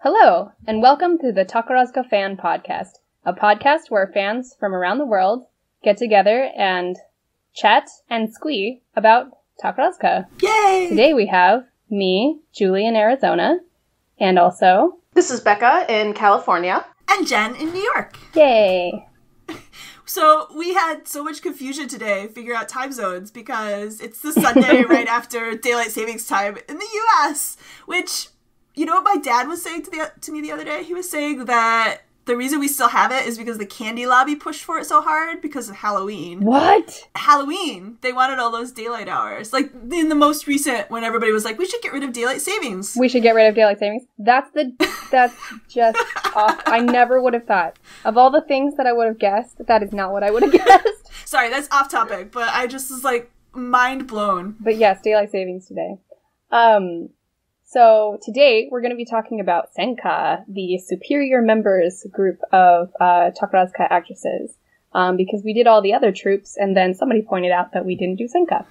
Hello, and welcome to the Takarazuka Fan Podcast, a podcast where fans from around the world get together and chat and squee about Takarazuka. Yay! Today we have me, Julie in Arizona, and also... This is Becca in California. And Jen in New York. Yay! So we had so much confusion today figuring out time zones because it's the Sunday right after daylight savings time in the U.S., which... You know what my dad was saying to me the other day? He was saying that the reason we still have it is because the candy lobby pushed for it so hard because of Halloween. What? Halloween. They wanted all those daylight hours. Like, in the most recent, when everybody was like, we should get rid of daylight savings. We should get rid of daylight savings? That's just off. I never would have thought. Of all the things that I would have guessed, that is not what I would have guessed. Sorry, that's off topic, but I just was, like, mind blown. But yes, daylight savings today. So today we're going to be talking about Senka, the superior members group of Takarazuka actresses, because we did all the other troops, and then somebody pointed out that we didn't do Senka.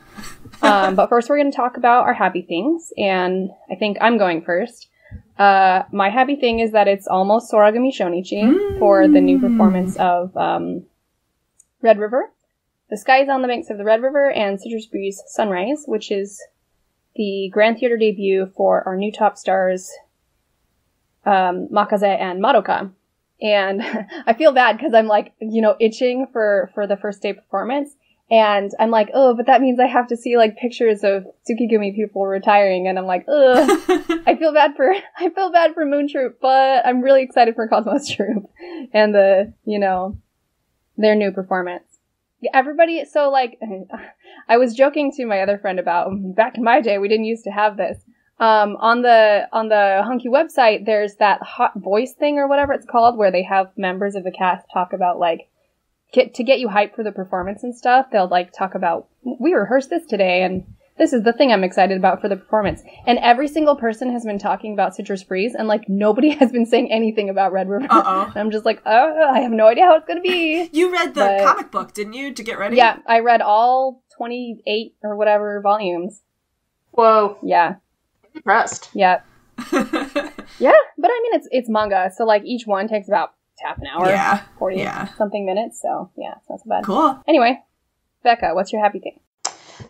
But first we're going to talk about our happy things, and I think I'm going first. My happy thing is that it's almost Soragami Shonichi for the new performance of Red River, The Skies on the Banks of the Red River, and Citrus Breeze Sunrise, which is the Grand Theater debut for our new top stars, Makaze and Madoka. And I feel bad because I'm like, itching for the first day performance. And I'm like, oh, but that means I have to see like pictures of Tsukigumi people retiring. And I'm like, ugh, I feel bad for Moon Troop, but I'm really excited for Cosmos Troop and their new performance. Everybody, so like, I was joking to my other friend about, back in my day, we didn't used to have this. On the Hunky website, there's that hot voice thing or whatever it's called, where they have members of the cast talk about, like, to get you hyped for the performance and stuff. They'll, like, talk about, we rehearsed this today, and this is the thing I'm excited about for the performance. And every single person has been talking about Citrus Breeze, and, like, nobody has been saying anything about Red River. Uh-oh. And I'm just like, oh, I have no idea how it's gonna be. You read the comic book, didn't you, to get ready? Yeah, I read all 28 or whatever volumes. Whoa. Yeah. Impressed. Yeah. Yeah, but I mean, it's manga, so, like, each one takes about half an hour. Yeah. 40-something minutes, so, yeah, it's not so bad. Cool. Anyway, Becca, what's your happy thing?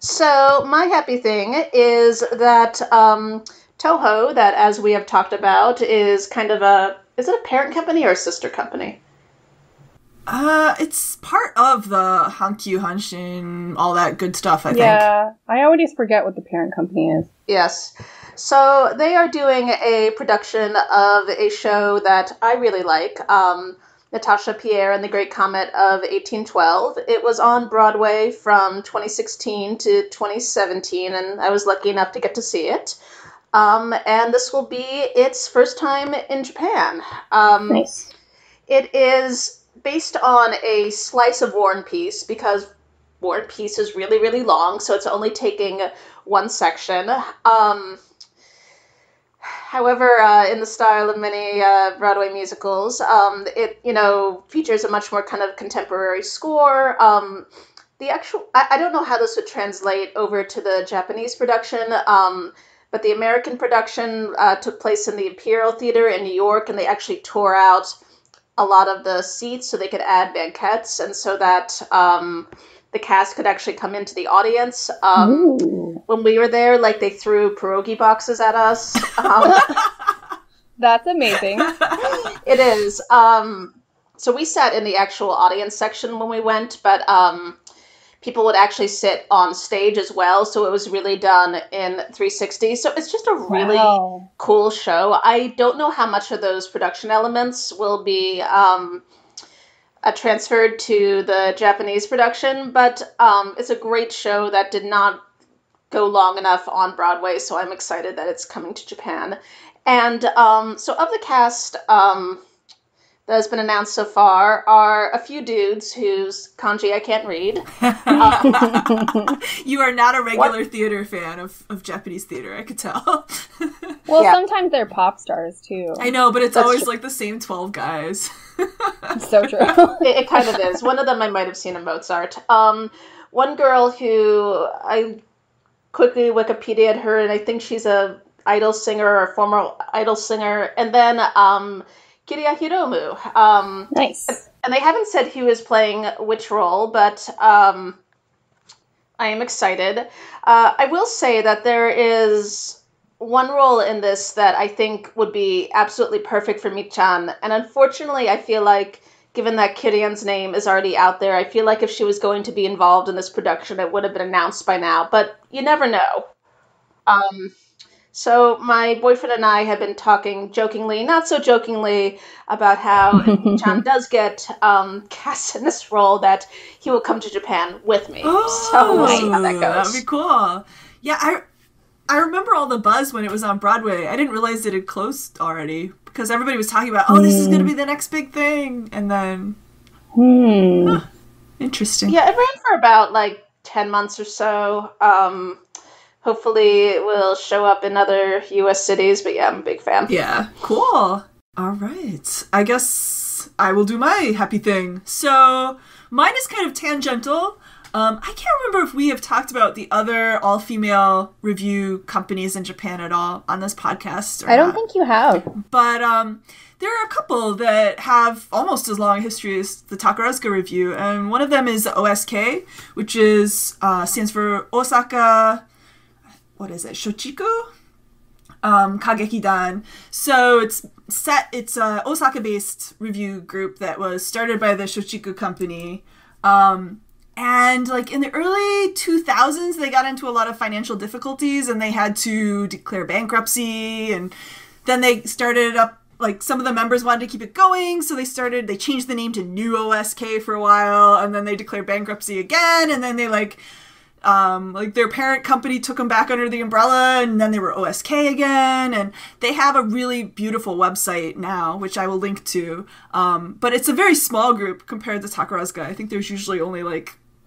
So, my happy thing is that Toho, that as we have talked about, is kind of is it a parent company or a sister company? It's part of the Hankyu Hanshin, all that good stuff, I think. Yeah, I always forget what the parent company is. Yes. So, they are doing a production of a show that I really like, Natasha Pierre and the Great Comet of 1812. It was on Broadway from 2016 to 2017, and I was lucky enough to get to see it. And this will be its first time in Japan. Nice. It is based on a slice of War and Peace, because War and Peace is really, really long, so it's only taking one section. However, in the style of many Broadway musicals, it, features a much more kind of contemporary score. I don't know how this would translate over to the Japanese production, but the American production took place in the Imperial Theater in New York, and they actually tore out a lot of the seats so they could add banquettes, and so that the cast could actually come into the audience. When we were there, like, they threw pierogi boxes at us. That's amazing. It is. So we sat in the actual audience section when we went, but people would actually sit on stage as well, so it was really done in 360. So it's just a really cool show. I don't know how much of those production elements will be transferred to the Japanese production, but it's a great show that did not go long enough on Broadway, so I'm excited that it's coming to Japan. And so of the cast that has been announced so far are a few dudes whose kanji I can't read. You are not a regular theater fan of Japanese theater, I could tell. Well, sometimes they're pop stars, too. I know, but it's always like the same 12 guys. So true. It kind of is. One of them I might have seen in Mozart. One girl who I quickly Wikipedia'd her, and I think she's a idol singer or former idol singer, and then Kiria Hiromu. Nice. And they haven't said who is playing which role, but I am excited. I will say that there is one role in this that I think would be absolutely perfect for Michan, and unfortunately I feel like, given that Kirian's name is already out there, I feel like if she was going to be involved in this production, it would have been announced by now, but you never know. So my boyfriend and I have been talking jokingly, not so jokingly, about how if Michan does get cast in this role, that he will come to Japan with me. So we'll see how that goes. That'd be cool. Yeah, I remember all the buzz when it was on Broadway. I didn't realize it had closed already because everybody was talking about, this is going to be the next big thing. And then, interesting. Yeah, it ran for about 10 months or so. Hopefully it will show up in other U.S. cities, but yeah, I'm a big fan. Yeah, cool. All right. I guess I will do my happy thing. So mine is kind of tangential. I can't remember if we have talked about the other all-female review companies in Japan at all on this podcast. I don't think you have. But there are a couple that have almost as long a history as the Takarazuka review, and one of them is the OSK, which is stands for Osaka... What is it? Shochiku? Kagekidan. So it's a Osaka-based review group that was started by the Shochiku company. And in the early 2000s, they got into a lot of financial difficulties and they had to declare bankruptcy. And then they started up, some of the members wanted to keep it going. So they changed the name to New OSK for a while. And then they declared bankruptcy again. And then they their parent company took them back under the umbrella, and then they were OSK again, and they have a really beautiful website now, which I will link to, but it's a very small group compared to Takarazuka. I think there's usually only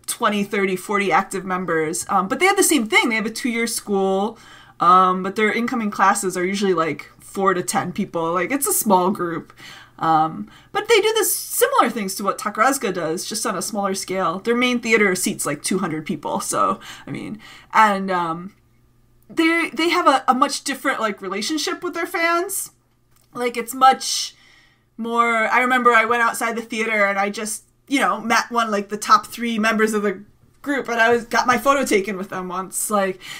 20, 30, 40 active members, but they have the same thing. They have a 2-year school, but their incoming classes are usually 4 to 10 people. It's a small group. But they do this similar things to what Takarazuka does, just on a smaller scale. Their main theater seats 200 people, so, and they have a much different, relationship with their fans. It's much more, I remember I went outside the theater and I just, met one, the top 3 members of the group, and I got my photo taken with them once.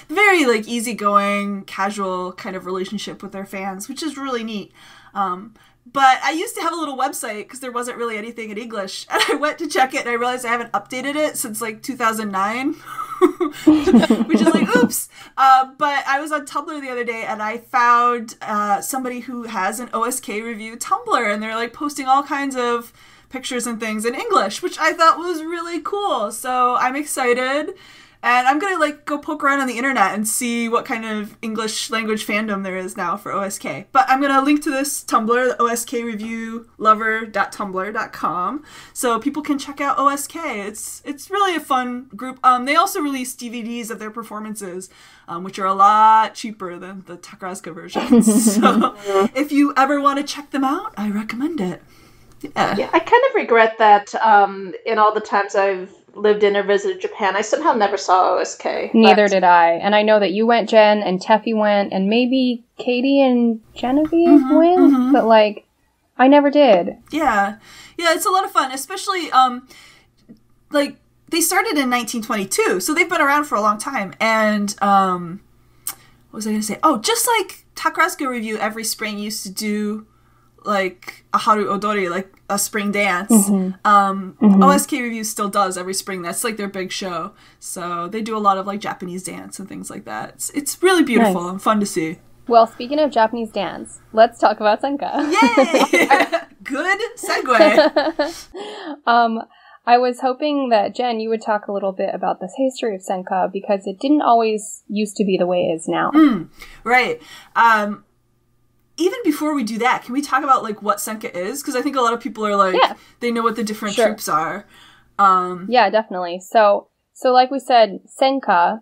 Very, easygoing, casual kind of relationship with their fans, which is really neat. But I used to have a little website because there wasn't really anything in English. And I went to check it and I realized I haven't updated it since 2009. Which is oops. But I was on Tumblr the other day and I found somebody who has an OSK review Tumblr. And they're posting all kinds of pictures and things in English, which I thought was really cool. So I'm excited. And I'm going to go poke around on the internet and see what kind of English language fandom there is now for OSK. But I'm going to link to this Tumblr, oskreviewlover.tumblr.com, so people can check out OSK. It's really a fun group. They also release DVDs of their performances, which are a lot cheaper than the Takarazuka versions. So if you ever want to check them out, I recommend it. Yeah, I kind of regret that in all the times I've lived in or visited Japan, I somehow never saw OSK. Neither did I. And I know that you went, Jen, and Teffy went, and maybe Katie and Genevieve went, but I never did. Yeah, it's a lot of fun, especially they started in 1922, so they've been around for a long time. And what was I going to say? Oh, just like Takarazuka Review every spring used to do a haru odori, a spring dance. OSK Review still does every spring. That's their big show. So they do a lot of Japanese dance and things like that. It's really beautiful and fun to see. Well, speaking of Japanese dance, let's talk about Senka. Yay! Good segue. I was hoping that, Jen, you would talk a little bit about this history of Senka, because it didn't always used to be the way it is now. Right. Even before we do that, can we talk about what Senka is? Because I think a lot of people are they know what the different troops are. Yeah, definitely. So like we said, Senka,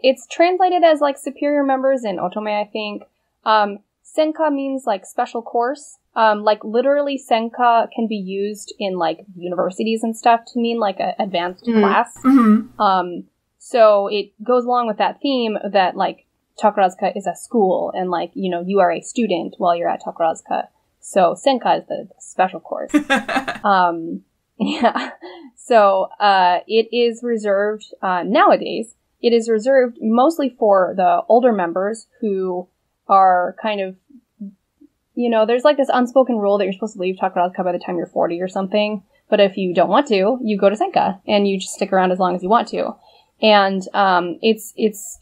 it's translated as superior members in Otome, I think. Senka means special course. Literally Senka can be used in universities and stuff to mean a advanced class. So it goes along with that theme that Takarazuka is a school, and like, you know, you are a student while you're at Takarazuka. So Senka is the special course. Yeah. So, it is reserved, nowadays, it is reserved mostly for the older members who are kind of, you know, there's like this unspoken rule that you're supposed to leave Takarazuka by the time you're 40 or something. But if you don't want to, you go to Senka and you just stick around as long as you want to. And, it's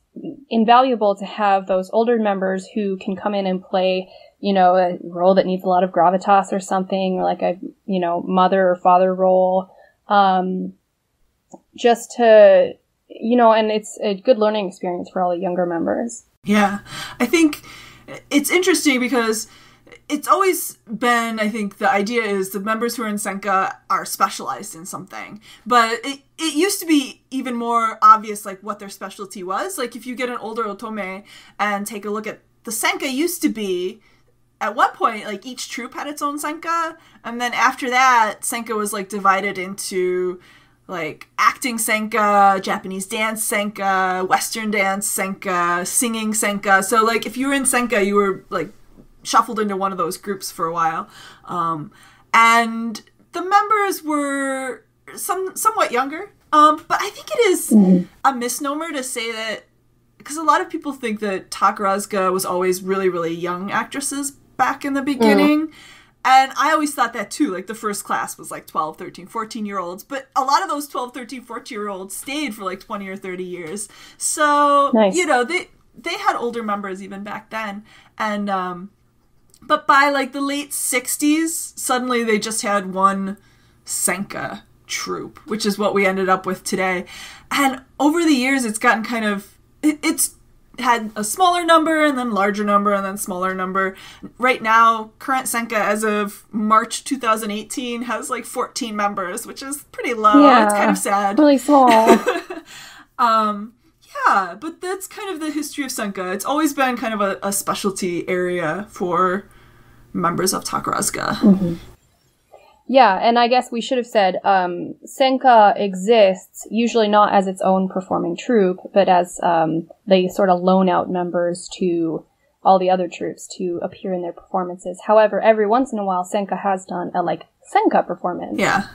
invaluable to have those older members who can come in and play, you know, a role that needs a lot of gravitas or something, or like a, you know, mother or father role. Just to, you know, and it's a good learning experience for all the younger members. Yeah. I think it's interesting because it's always been, I think the idea is the members who are in Senka are specialized in something. But it used to be even more obvious, like, what their specialty was. Like, if you get an older otome and take a look at the Senka used to be, at one point, like, each troop had its own Senka. And then after that, Senka was, like, divided into, like, acting Senka, Japanese dance Senka, Western dance Senka, singing Senka. So, like, if you were in Senka, you were, like, shuffled into one of those groups for a while. And the members were somewhat younger. But I think it is a misnomer to say that, because a lot of people think that Takarazuka was always really, really young actresses back in the beginning. And I always thought that too. Like, the first class was like 12, 13, 14-year-olds. But a lot of those 12, 13, 14-year-olds stayed for like 20 or 30 years. So, nice. You know, they had older members even back then. And, but by like the late 60s, suddenly they just had one Senka troupe, which is what we ended up with today. And over the years, it's gotten kind of, it's had a smaller number and then larger number and then smaller number. Right now, current Senka as of March 2018 has like 14 members, which is pretty low. Yeah, it's kind of sad. Really small. Yeah, but that's kind of the history of Senka. It's always been kind of a specialty area for members of Takarazuka. Mm-hmm. Yeah, and I guess we should have said, Senka exists usually not as its own performing troupe, but as they sort of loan out members to all the other troupes to appear in their performances. However, every once in a while, Senka has done a, like, Senka performance. Yeah.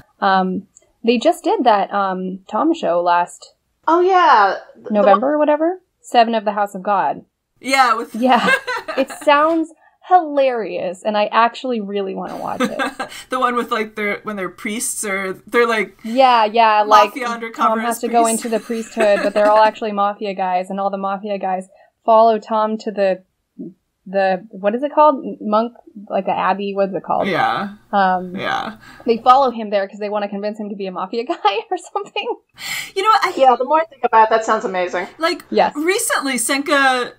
They just did that Tom show last November or whatever. 7 of the House of God. Yeah. Yeah. It sounds hilarious, and I actually really want to watch it. The one with, like, when they're priests, or they're like like undercover Tom has to priests. go into the priesthood, but they're all actually mafia guys, and all the mafia guys follow Tom to the what is it called? Monk, like an abbey, what's it called? Yeah. Yeah. They follow him there because they want to convince him to be a mafia guy or something. You know what? Yeah, the more I think about it, that sounds amazing. Like, yes. Recently, Senka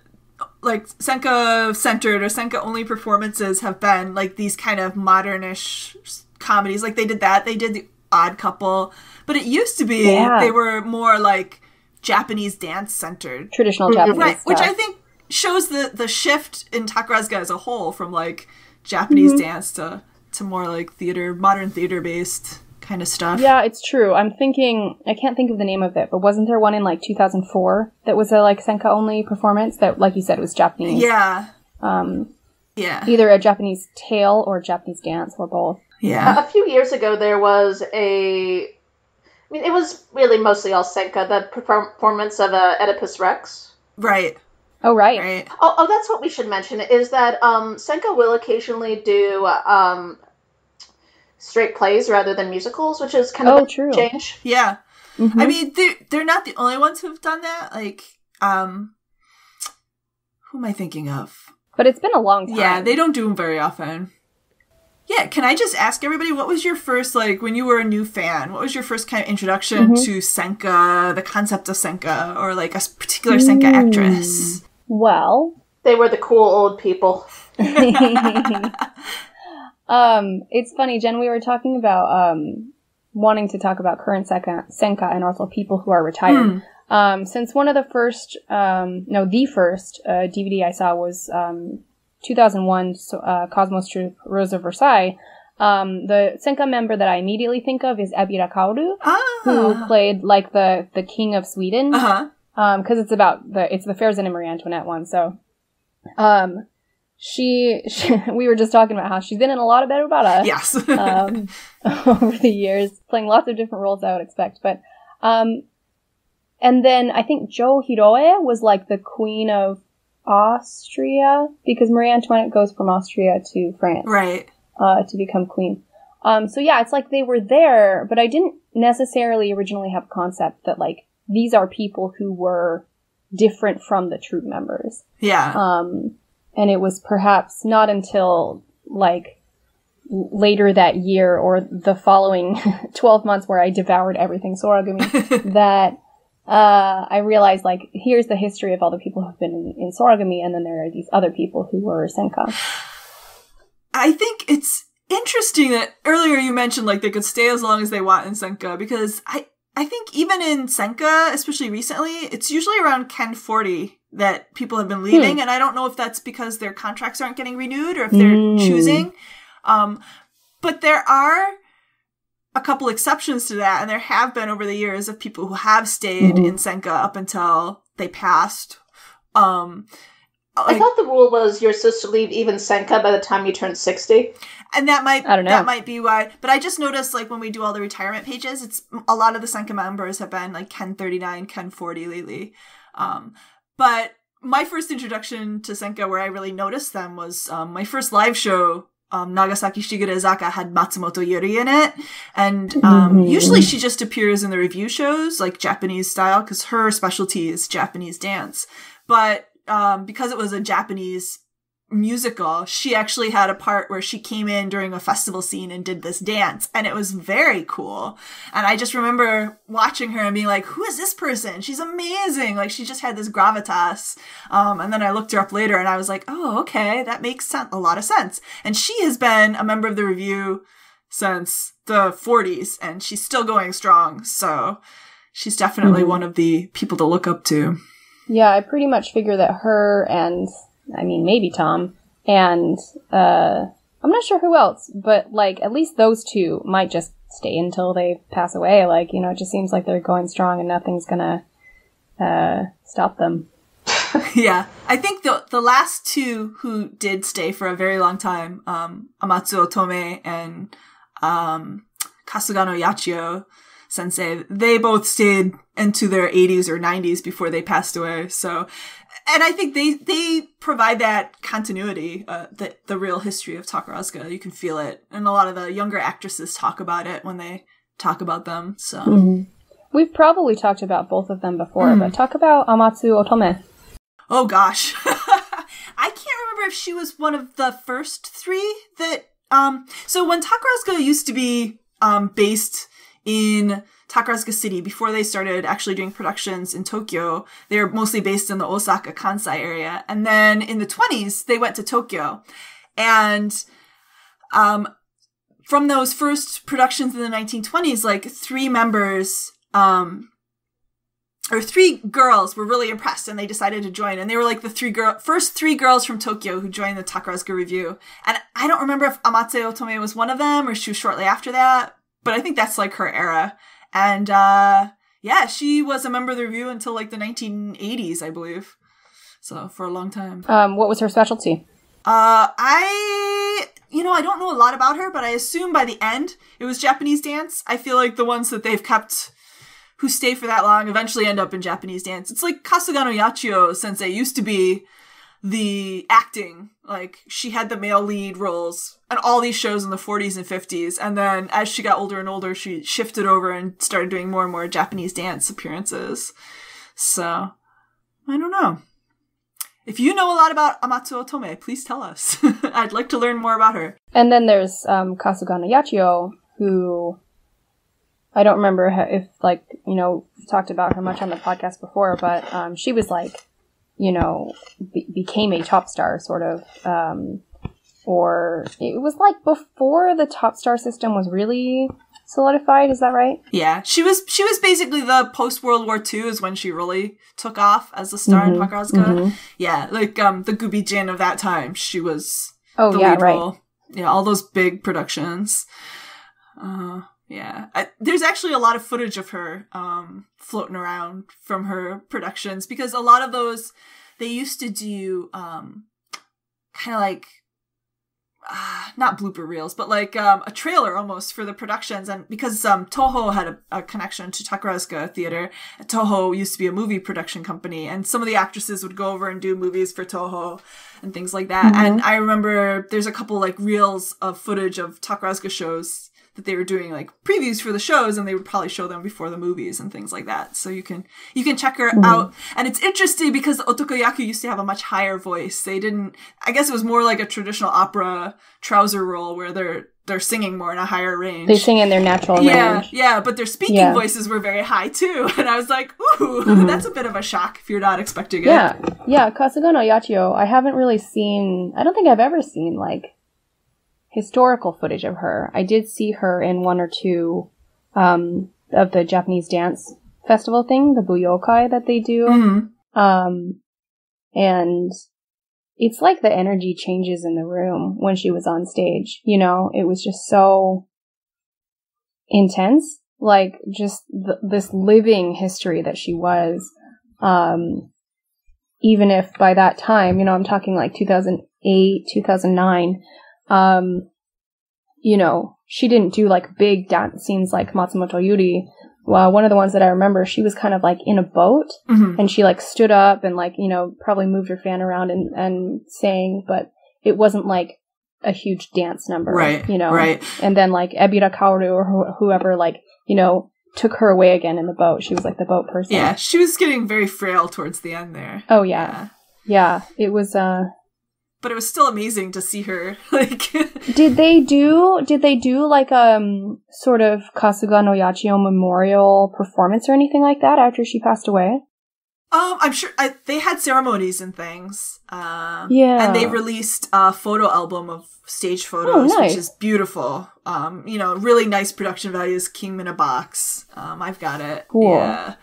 centered or Senka only performances have been like these kind of modernish comedies. Like, they did The Odd Couple, but it used to be they were more like Japanese dance centered, traditional Japanese right? stuff. Which I think shows the shift in Takarazuka as a whole from like Japanese dance to more like modern theater based kind of stuff. Yeah, it's true. I can't think of the name of it, but wasn't there one in like 2004 that was a like Senka only performance that, like you said, was Japanese? Yeah. Yeah. Either a Japanese tale or Japanese dance or both. Yeah. A few years ago, there was it was really mostly all Senka, the performance of Oedipus Rex. Right. Oh, right. Oh, that's what we should mention, is that Senka will occasionally do straight plays rather than musicals, which is kind of a change. Yeah. Mm-hmm. I mean, they're not the only ones who've done that. Like, who am I thinking of? But it's been a long time. Yeah, they don't do them very often. Yeah, can I just ask everybody, what was your first, like, when you were a new fan, what was your first kind of introduction to Senka, the concept of Senka, or, like, a particular Senka actress? Well, they were the cool old people. It's funny, Jen, we were talking about wanting to talk about current Senka and also people who are retired. Since one of the first, the first DVD I saw was 2001 Cosmos Troupe Rose of Versailles. The Senka member that I immediately think of is Ebira Kaoru, who played like the king of Sweden. because it's the Fairs and Marie Antoinette one. So, she we were just talking about how she's been in a lot of better barbara. Yes. Over the years, playing lots of different roles I would expect. But, and then I think Jo Hiroe was like the queen of Austria, because Marie Antoinette goes from Austria to France. Right. To become queen. So yeah, it's like they were there, but I didn't necessarily originally have a concept that like these are people who were different from the troupe members. Yeah. And it was perhaps not until like later that year or the following 12 months where I devoured everything Soragumi that I realized like here's the history of all the people who've been in Soragumi, and then there are these other people who were Senka. I think it's interesting that earlier you mentioned like they could stay as long as they want in Senka, because I think even in Senka, especially recently, it's usually around Ken 40 that people have been leaving, and I don't know if that's because their contracts aren't getting renewed or if they're choosing. But there are a couple exceptions to that, and there have been over the years of people who have stayed in Senka up until they passed. I thought the rule was you're supposed to leave even Senka by the time you turn 60. And that might, I don't know. that might be why. But I just noticed, like, when we do all the retirement pages, it's a lot of the Senka members have been, like, Ken 39, Ken 40 lately. But my first introduction to Senka, where I really noticed them, was my first live show. Nagasaki Shigurezaka had Matsumoto Yuri in it. And usually she just appears in the review shows, like Japanese style, because her specialty is Japanese dance. But because it was a Japanese musical, she actually had a part where she came in during a festival scene and did this dance, and it was very cool. And I just remember watching her and being like, who is this person? She's amazing. Like, she just had this gravitas. And then I looked her up later and I was like, oh, okay, that makes a lot of sense. And she has been a member of the review since the 40s, and she's still going strong. So she's definitely one of the people to look up to. Yeah, I pretty much figure that her and, I mean, maybe Tom, and I'm not sure who else, but, like, at least those two might just stay until they pass away. Like, you know, it just seems like they're going strong and nothing's gonna stop them. Yeah, I think the last two who did stay for a very long time, Amatsu Otome and Kasugano Yachio sensei, they both stayed into their 80s or 90s before they passed away. So, and I think they provide that continuity, the real history of Takarazuka. You can feel it. And a lot of the younger actresses talk about it when they talk about them. So We've probably talked about both of them before, but talk about Amatsu Otome. Oh gosh. I can't remember if she was one of the first three that, so when Takarazuka used to be based in Takarazuka City, before they started actually doing productions in Tokyo, they were mostly based in the Osaka, Kansai area. And then in the 20s, they went to Tokyo. And from those first productions in the 1920s, like three members, or three girls were really impressed and they decided to join. And they were like the first three girls from Tokyo who joined the Takarazuka Review. And I don't remember if Amatsu Otome was one of them or she was shortly after that. But I think that's like her era. And yeah, she was a member of the review until like the 1980s, I believe. So for a long time. What was her specialty? I don't know a lot about her, but I assume by the end it was Japanese dance. I feel like the ones that they've kept who stay for that long eventually end up in Japanese dance. It's like Kasugano Yachio sensei used to be the acting. Like, she had the male lead roles on all these shows in the 40s and 50s. And then as she got older and older, she shifted over and started doing more and more Japanese dance appearances. So, I don't know. If you know a lot about Amatsu Otome, please tell us. I'd like to learn more about her. And then there's Kasugano Yachio, who I don't remember if, like, you know, we've talked about her much on the podcast before, but she was like, you know, became a top star, sort of, or it was like before the top star system was really solidified. Is that right? Yeah, she was basically the post World War II is when she really took off as a star in Takarazuka. Yeah, like the Gubijin of that time. She was the lead role. Yeah, all those big productions. Yeah. There's actually a lot of footage of her floating around from her productions, because a lot of those, they used to do kind of like, not blooper reels, but like a trailer almost for the productions. And because Toho had a connection to Takarazuka Theater, Toho used to be a movie production company, and some of the actresses would go over and do movies for Toho and things like that. Mm-hmm. And I remember there's a couple like reels of footage of Takarazuka shows that they were doing like previews for the shows, and they would probably show them before the movies and things like that. So you can check her out. And it's interesting because the Otokoyaku used to have a much higher voice. They didn't, I guess it was more like a traditional opera trouser role where they're singing more in a higher range. They sing in their natural range. Yeah, but their speaking voices were very high too. And I was like, ooh, that's a bit of a shock if you're not expecting it. Yeah, Kasuga no Yachio, I don't think I've ever seen like historical footage of her. I did see her in one or two of the Japanese dance festival thing, the Buyokai that they do. Mm-hmm. And it's like the energy changes in the room when she was on stage. You know, it was just so intense, like just this living history that she was. Even if by that time, you know, I'm talking like 2008, 2009, you know, she didn't do like big dance scenes like Matsumoto Yuri. Well, one of the ones that I remember, she was kind of like in a boat, and she like stood up and like, you know, probably moved her fan around and sang, but it wasn't like a huge dance number, right? You know, right. And then like Ebira Kaoru or whoever, like, you know, took her away again in the boat. She was like the boat person. Yeah, she was getting very frail towards the end there. Oh yeah. It was but it was still amazing to see her. Like, did they do like sort of Kasuga no Yachio memorial performance or anything like that after she passed away? I'm sure they had ceremonies and things. And they released a photo album of stage photos, which is beautiful. You know, really nice production values. Came in a box. I've got it. Cool. Yeah.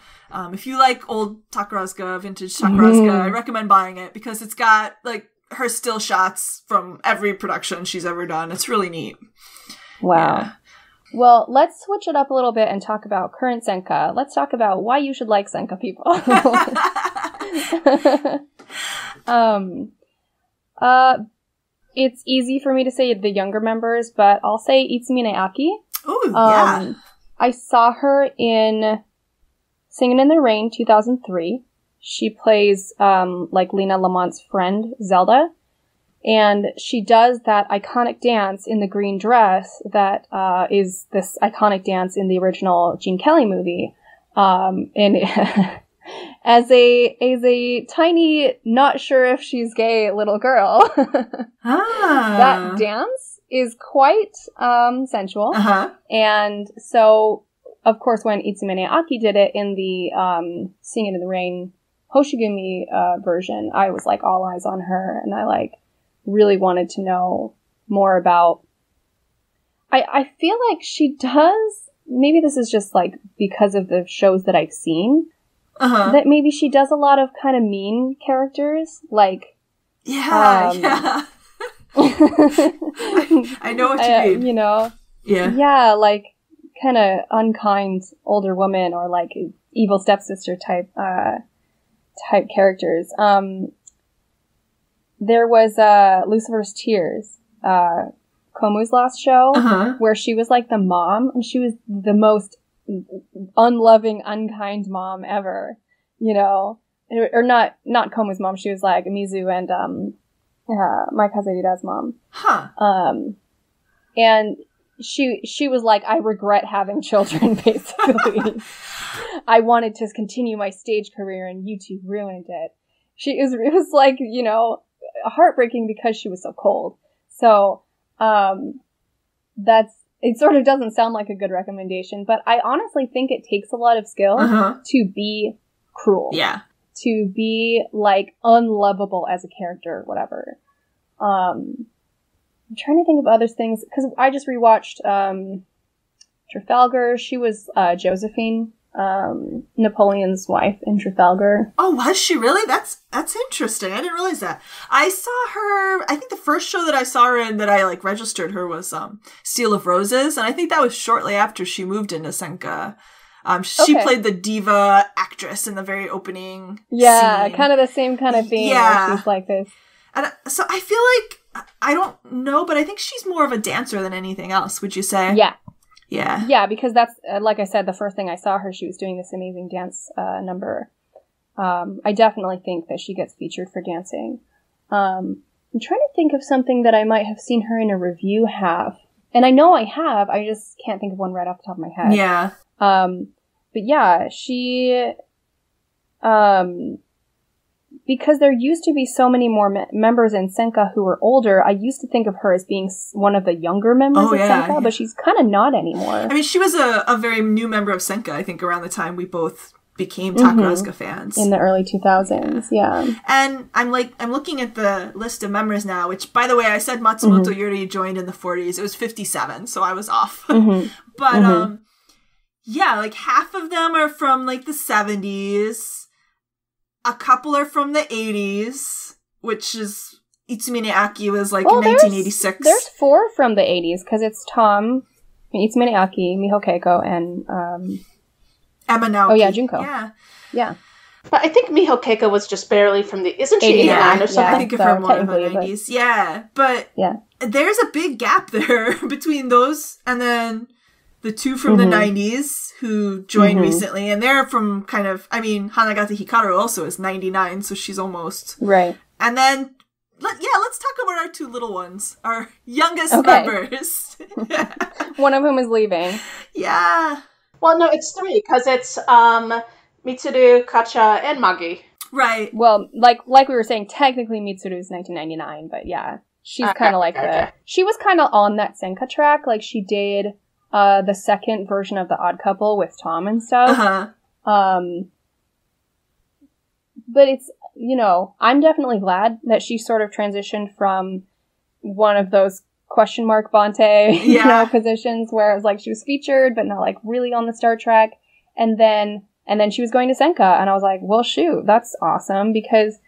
If you like old Takarazuka, vintage Takarazuka, I recommend buying it because it's got like her still shots from every production she's ever done. It's really neat. Wow. Yeah. Well, let's switch it up a little bit and talk about current Senka. Let's talk about why you should like Senka people. It's easy for me to say the younger members, but I'll say Itsumine Aki. Ooh, yeah. I saw her in Singing in the Rain 2003. She plays, like Lena Lamont's friend, Zelda. And she does that iconic dance in the green dress that, is this iconic dance in the original Gene Kelly movie. And as a tiny, not sure if she's gay little girl, that dance is quite, sensual. Uh-huh. And so, of course, when Itsumine Aki did it in the, Singing in the Rain Hoshigumi version, I was like all eyes on her, and I like really wanted to know more about. I feel like she does. Maybe this is just like because of the shows that I've seen. That maybe she does a lot of kind of mean characters, like yeah. I know what you mean. You know, yeah, like kind of unkind older woman or like evil stepsister type characters. There was Lucifer's Tears, Komu's last show, where she was like the mom, and she was the most unloving, unkind mom ever. You know, or not Komu's mom. She was like Mizu and Mike Hazarita's mom. And she was like, I regret having children, basically. I wanted to continue my stage career, and you two ruined it. It was like, you know, heartbreaking because she was so cold. So, it sort of doesn't sound like a good recommendation, but I honestly think it takes a lot of skill to be cruel. Yeah. To be, like, unlovable as a character, whatever. I'm trying to think of other things, because I just rewatched, Trafalgar. She was, Josephine, Napoleon's wife in Trafalgar. Oh, was she really? That's interesting. I didn't realize that. I saw her, I think the first show that I saw her in that I like registered her was Steel of Roses, and I think that was shortly after she moved into Senka. She played the diva actress in the very opening scene. Kind of the same kind of thing. Yeah. She's like this. And so I feel like, I don't know, but I think she's more of a dancer than anything else, would you say? Yeah. Yeah. Yeah, because that's, like I said, the first thing I saw her, she was doing this amazing dance number. I definitely think that she gets featured for dancing. I'm trying to think of something that I might have seen her in a review have. And I know I have, I just can't think of one right off the top of my head. Yeah. But yeah, she, because there used to be so many more members in Senka who were older, I used to think of her as being one of the younger members of Senka, but she's kind of not anymore. I mean, she was a very new member of Senka, I think, around the time we both became Takarazuka fans. In the early 2000s, yeah. And I'm looking at the list of members now, which, by the way, I said Matsumoto Yuri joined in the 40s. It was 57, so I was off. But, yeah, like half of them are from like the 70s. A couple are from the 80s, which is Itsumine Aki was like in 1986. There's 4 from the 80s because it's Tom, Itsumine Aki, Miho Keiko, and Emma Naoki. Oh yeah, Junko. Yeah. But I think Miho Keiko was just barely from the... Isn't she 89 or something? I think of her more in the 90s. But there's a big gap there between those and then the 2 from the 90s who joined recently. And they're from kind of... I mean, Hanagata Hikaru also is 99, so she's almost... Right. And then... let's talk about our 2 little ones. Our youngest members. One of whom is leaving. Yeah. Well, no, it's 3, because it's Mitsuru, Kacha, and Magi. Right. Well, like we were saying, technically Mitsuru is 1999, but yeah. She's kind of like she was kind of on that Senka track. Like, she did the second version of The Odd Couple with Tom and stuff. But it's, I'm definitely glad that she sort of transitioned from one of those question mark Bante, positions where it was like she was featured, but not like really on the Star Trek. And then she was going to Senka, and I was like, well, shoot, that's awesome, because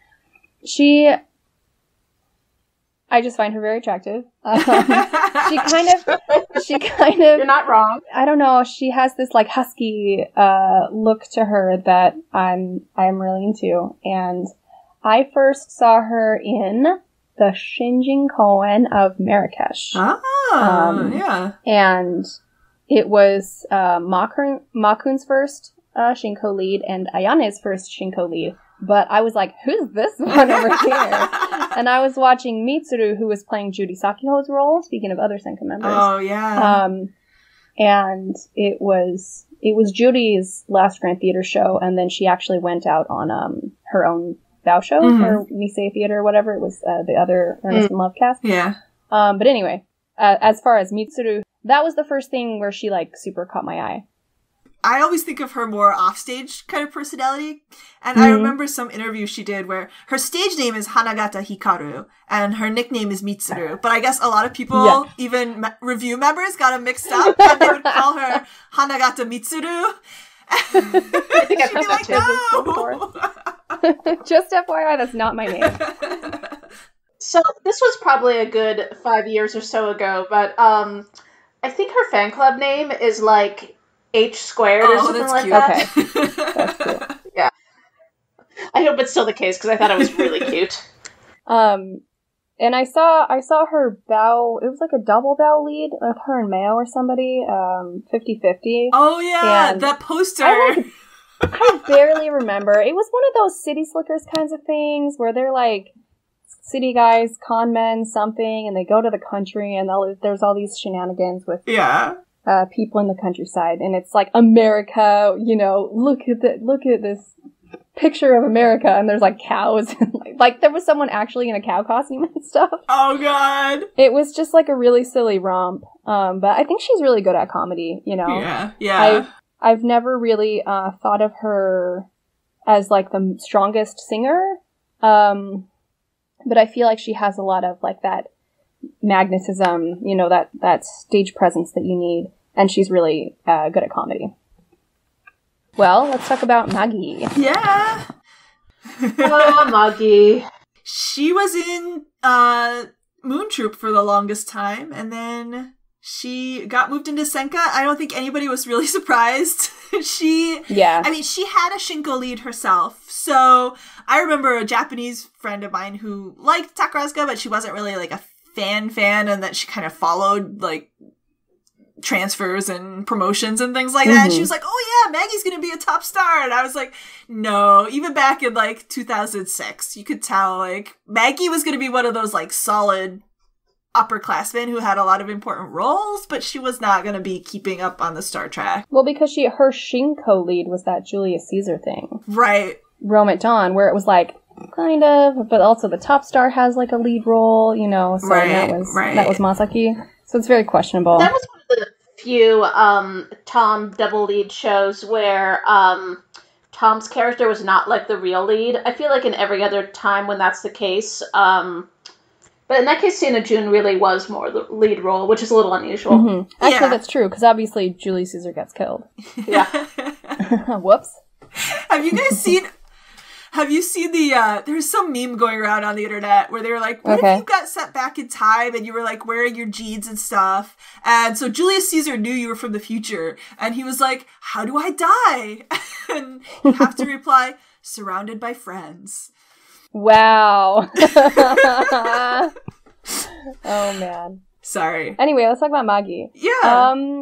I just find her very attractive. She kind of, You're not wrong. I don't know, she has this like husky look to her that I'm really into. And I first saw her in the Shinjin Koen of Marrakesh. Yeah. And it was Makun's first Shinko lead and Ayane's first Shinko lead. But I was like, who's this one over here? And I was watching Mitsuru, who was playing Judy Sakiho's role, speaking of other Senka members. Oh, yeah. And it was Judy's last Grand Theater show, and then she actually went out on her own Bao show, or Nisei Theater, or whatever. It was the other Ernest and Love cast. Yeah. But anyway, as far as Mitsuru, that was the first thing where she, like, super caught my eye. I always think of her more offstage kind of personality. And I remember some interview she did where her stage name is Hanagata Hikaru and her nickname is Mitsuru. But I guess a lot of people, even review members, got them mixed up and they would call her Hanagata Mitsuru. I think I've heard that no. Just FYI, that's not my name. So this was probably a good 5 years or so ago, but I think her fan club name is like H squared or something like that. Okay. That's cute. Yeah. I hope it's still the case because I thought it was really cute. And I saw her bow, it was like a double bow lead with her and Mayo or somebody, 50-50. Oh yeah, and that poster. I barely remember. It was one of those City Slickers kinds of things where they're like city guys, con men, something, and they go to the country and there's all these shenanigans with people in the countryside, and it's like America, look at this picture of America, and there's like cows, and like there was someone actually in a cow costume and stuff. Oh god. It was just like a really silly romp. But I think she's really good at comedy, Yeah. I've never really thought of her as like the strongest singer. But I feel like she has a lot of like that magnetism, that stage presence that you need. And she's really good at comedy. Well, let's talk about Maggie. Yeah. Oh, Maggie. She was in Moon Troop for the longest time, and then she got moved into Senka. I don't think anybody was really surprised. She had a Shinko lead herself. So I remember a Japanese friend of mine who liked Takarazuka, but she wasn't really like a fan, and that she kind of followed like transfers and promotions and things like that. And she was like, oh yeah, Maggie's gonna be a top star. And I was like, no. Even back in like 2006, you could tell like Maggie was gonna be one of those like solid upperclassmen who had a lot of important roles, but she was not gonna be keeping up on the star track. Well, because her Shinko lead was that Julius Caesar thing. Right. Rome at Dawn, where it was like, kind of, but also the top star has like a lead role, you know, so that was Masaki. So it's very questionable. That was one of the few Tom double lead shows where Tom's character was not like the real lead. I feel like in every other time when that's the case, but in that case, Sana June really was more the lead role, which is a little unusual. Mm-hmm. Actually, that's true, because obviously Julius Caesar gets killed. Yeah. Whoops. Have you seen the, there's some meme going around on the internet where they were like, what if you got set back in time and you were like wearing your jeans and stuff? And so Julius Caesar knew you were from the future. And he was like, how do I die? And you have to reply, surrounded by friends. Wow. Oh, man. Sorry. Anyway, let's talk about Maggie. Yeah.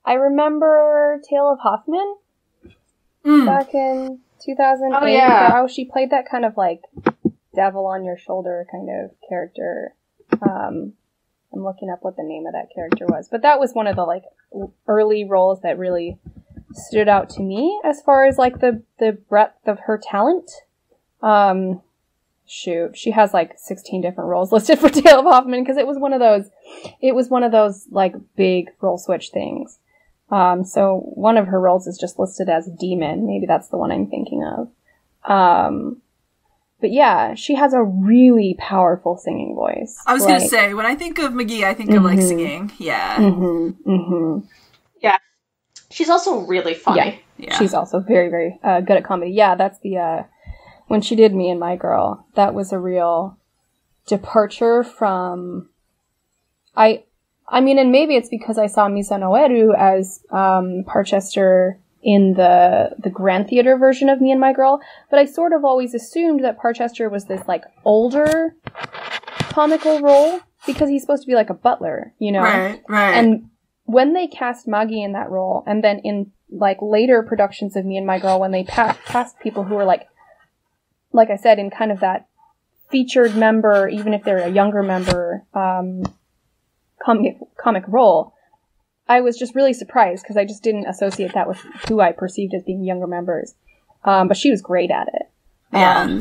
I remember Tale of Hoffman back in 2008. Oh, yeah. How she played that kind of like devil on your shoulder kind of character. I'm looking up what the name of that character was, but that was one of the like early roles that really stood out to me as far as like the breadth of her talent. She has like 16 different roles listed for Tale of Hoffman because it was one of those like big role switch things. So one of her roles is just listed as Demon. Maybe that's the one I'm thinking of. But yeah, she has a really powerful singing voice. I was going to say, when I think of McGee, I think of like singing. Yeah. Yeah. She's also really funny. Yeah. She's also very, very good at comedy. Yeah, that's the, when she did Me and My Girl, that was a real departure from, I mean, and maybe it's because I saw Misa no Eru as Parchester in the Grand Theater version of Me and My Girl, but I sort of always assumed that Parchester was this, like, older comical role, because he's supposed to be like a butler, you know? Right. And when they cast Maggie in that role, and then in, like, later productions of Me and My Girl, when they cast people who were, like I said, in kind of that featured member, even if they're a younger member, comic role, I was just really surprised because I just didn't associate that with who I perceived as being younger members. But she was great at it. Yeah.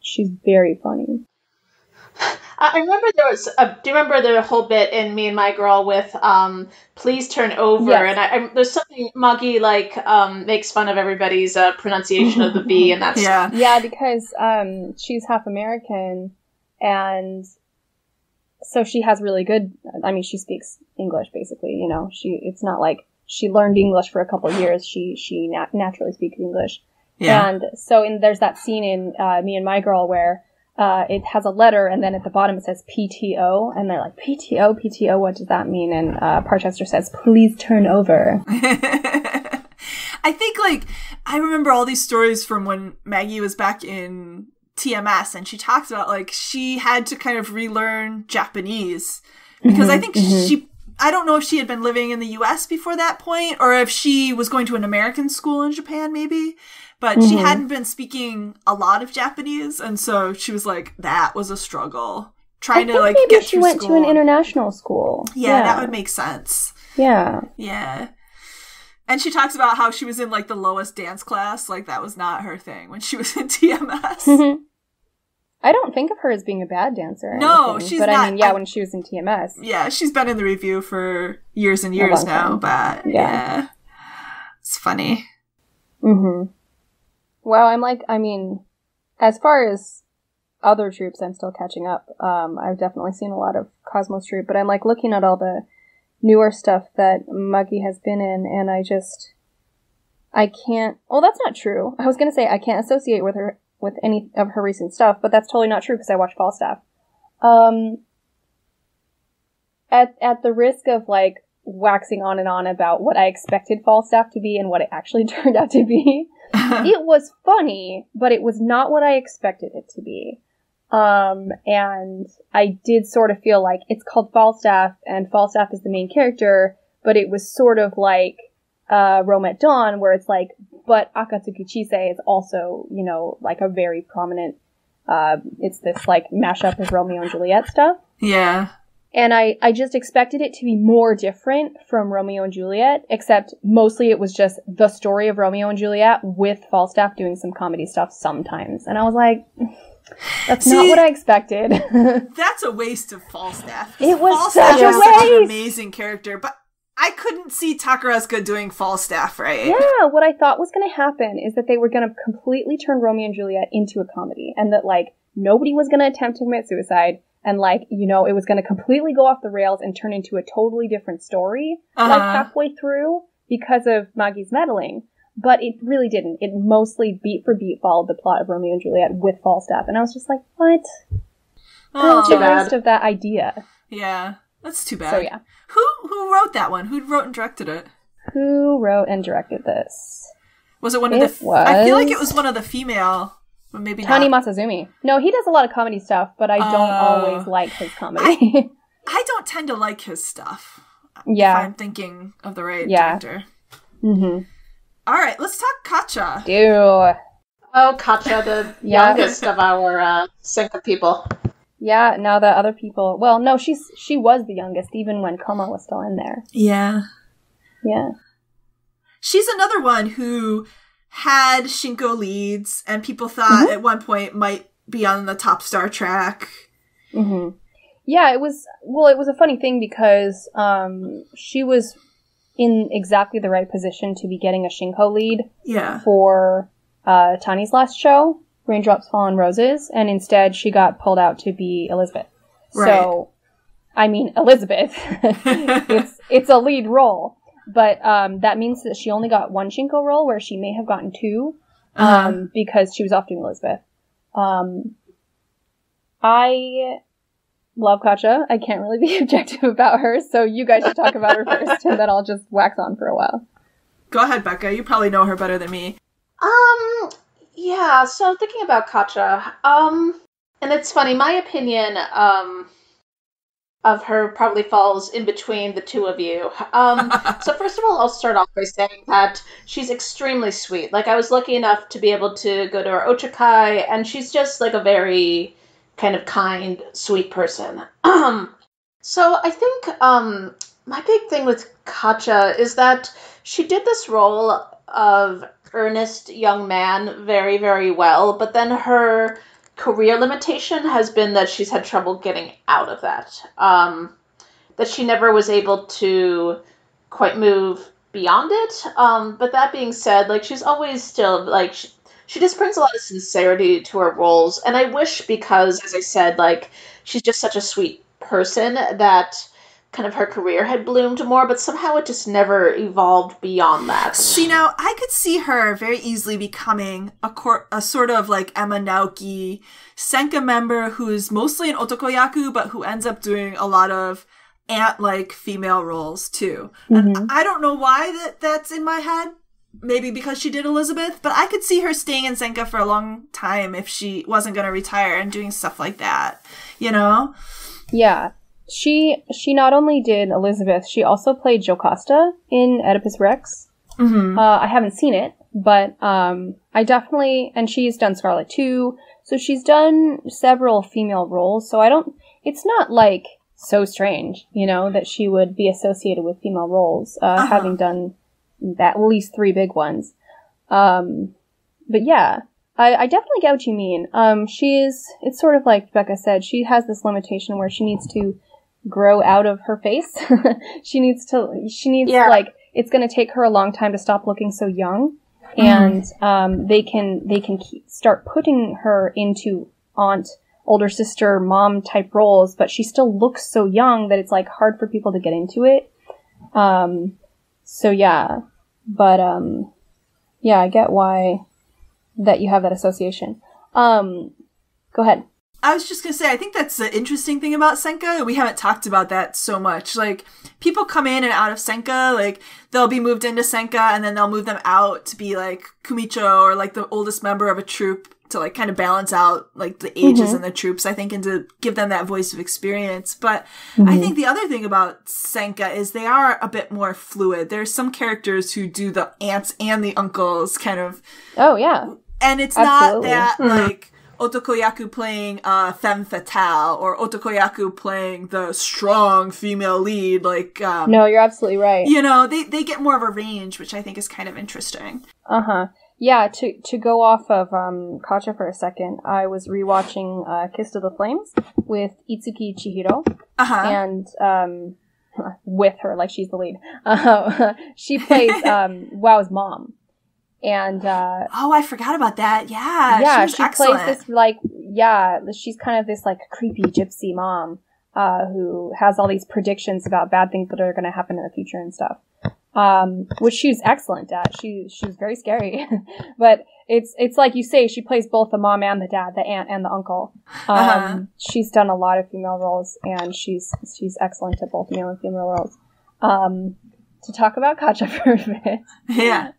She's very funny. I remember do you remember the whole bit in Me and My Girl with Please Turn Over? Yes. And there's something Maggie makes fun of everybody's pronunciation of the B, and that's... Yeah, because she's half American, and so she has really good, I mean, she speaks English, basically, you know. It's not like she learned English for a couple of years. She naturally speaks English. Yeah. And so there's that scene in Me and My Girl where it has a letter, and then at the bottom it says PTO, and they're like, PTO, what does that mean? And Parchester says, please turn over. I think, I remember all these stories from when Maggie was back in TMS, and she talks about, she had to kind of relearn Japanese, because I think I don't know if she had been living in the US before that point, or if she was going to an American school in Japan, maybe. But she hadn't been speaking a lot of Japanese, and so she was like, that was a struggle. Trying to get through school. Maybe she went to an international school. Yeah, that would make sense. Yeah. Yeah. And she talks about how she was in, the lowest dance class. That was not her thing when she was in TMS. I don't think of her as being a bad dancer. She's not. But I mean, when she was in TMS. Yeah, she's been in the review for years and years now, but yeah. It's funny. Well, as far as other troops, I'm still catching up. I've definitely seen a lot of Cosmos Troop, but I'm looking at all the newer stuff that Maggie has been in, and I can't... Oh, that's not true. I was going to say I can't associate with her with any of her recent stuff, but that's totally not true because I watched Falstaff. At the risk of, like, waxing on and on about what I expected Falstaff to be and what it actually turned out to be, it was funny, but it was not what I expected it to be. And I did sort of feel like it's called Falstaff, and Falstaff is the main character, but it was sort of like Rome at Dawn, where it's like, but Akatsuki Chisei is also, you know, like a very prominent, it's this, like, mashup of Romeo and Juliet stuff. Yeah. And I just expected it to be more different from Romeo and Juliet, except mostly it was just the story of Romeo and Juliet with Falstaff doing some comedy stuff sometimes. And I was like, that's not what I expected. That's a waste of Falstaff. It was Falstaff such a is waste. such an amazing character, but I couldn't see Takarazuka doing Falstaff, right? Yeah, what I thought was going to happen is that they were going to completely turn Romeo and Juliet into a comedy, and that, like, nobody was going to attempt to commit suicide, and, like, you know, it was going to completely go off the rails and turn into a totally different story, like, halfway through, because of Maggie's meddling. But it really didn't. It mostly, beat for beat, followed the plot of Romeo and Juliet with Falstaff, and I was just like, what? What's the rest of that idea? Yeah, that's too bad. So, yeah. Who wrote that one? Who wrote and directed it? Who wrote and directed this? Was it one of the... I feel like it was one of the female... But maybe Tani not. Masazumi. No, he does a lot of comedy stuff, but I don't always like his comedy. I don't tend to like his stuff. Yeah. If I'm thinking of the right director. Mm-hmm. All right, let's talk Katja. Ew. Oh, Katja, the youngest of our Senka people. Yeah, now the other people... Well, no, she was the youngest, even when Koma was still in there. Yeah. Yeah. She's another one who had Shinko leads, and people thought at one point might be on the top Star Trek. Mm-hmm. Yeah, it was a funny thing because she was in exactly the right position to be getting a Shinko lead for Tani's last show, Raindrops Fall on Roses, and instead she got pulled out to be Elizabeth. Right. So, I mean, Elizabeth, it's a lead role. But that means that she only got one Shinko role, where she may have gotten two, because she was off doing Elizabeth. I love Katja. I can't really be objective about her, so you guys should talk about her first, and then I'll just wax on for a while. Go ahead, Becca. You probably know her better than me. Yeah, so thinking about Katja, and it's funny, my opinion, of her probably falls in between the two of you. So first of all, I'll start off by saying that she's extremely sweet. Like, I was lucky enough to be able to go to her ochakai, and she's just, like, a very kind of kind, sweet person. So I think my big thing with Katja is that she did this role of earnest young man very, very well, but then her career limitation has been that she's had trouble getting out of that. That she never was able to quite move beyond it. But that being said, like, she's always still, like, she just brings a lot of sincerity to her roles. And I wish, because, as I said, like, she's just such a sweet person, that kind of her career had bloomed more, but somehow it just never evolved beyond that. See, now, I could see her very easily becoming a sort of, like, Emma Naoki Senka member who's mostly an otokoyaku, but who ends up doing a lot of aunt-like female roles, too. Mm-hmm. And I don't know why that's in my head. Maybe because she did Elizabeth, but I could see her staying in Senka for a long time if she wasn't going to retire and doing stuff like that, you know? Yeah. She not only did Elizabeth, she also played Jocasta in Oedipus Rex. Mm-hmm. I haven't seen it, but I definitely... And she's done Scarlet too, so she's done several female roles, so it's not, like, so strange, you know, that she would be associated with female roles, having done at least 3 big ones. But yeah, I definitely get what you mean. It's sort of like Becca said, she has this limitation where she needs to grow out of her face. she needs like, it's going to take her a long time to stop looking so young. And, they can start putting her into aunt, older sister, mom type roles, but she still looks so young that it's, like, hard for people to get into it. So yeah, but, Yeah, I get why that you have that association. Go ahead. I was just going to say, I think that's the interesting thing about Senka. We haven't talked about that so much. Like, people come in and out of Senka. Like, they'll be moved into Senka, and then they'll move them out to be, like, Kumicho, or, like, the oldest member of a troupe to, like, kind of balance out, like, the ages in the troops, I think, and to give them that voice of experience. But I think the other thing about Senka is they are a bit more fluid. There's some characters who do the aunts and the uncles kind of... Oh, yeah. And it's Absolutely. not that, like... Otokoyaku playing femme fatale, or Otokoyaku playing the strong female lead, like... no, you're absolutely right. You know, they get more of a range, which I think is kind of interesting. Uh-huh. Yeah, to go off of Kacha for a second, I was rewatching Kiss to the Flames with Itsuki Chihiro. Uh-huh. And with her, like she's the lead. She plays Wow's mom. And oh, I forgot about that. Yeah, she excellent. plays this she's kind of this like creepy gypsy mom who has all these predictions about bad things that are going to happen in the future and stuff. Which she's excellent at. She's very scary, but it's like you say, she plays both the mom and the dad, the aunt and the uncle. She's done a lot of female roles, and she's excellent at both male and female roles. To talk about Kacha for a bit, yeah.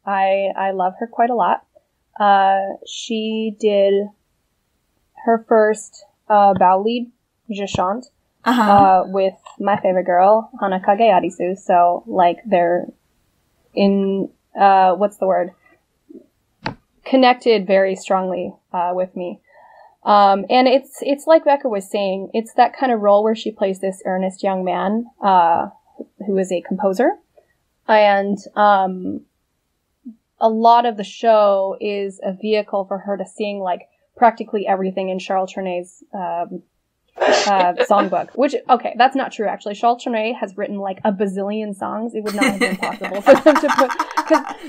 I love her quite a lot. She did her first bow lead, Je Chante, with my favorite girl, Hanakage Arisu. So, like, they're in, what's the word? Connected very strongly with me. And it's like Becca was saying, it's that kind of role where she plays this earnest young man who is a composer. And a lot of the show is a vehicle for her to sing, like, practically everything in Charles Trena's songbook. Which, okay, that's not true, actually. Charles Trenet has written, like, a bazillion songs. It would not have been possible for them to put...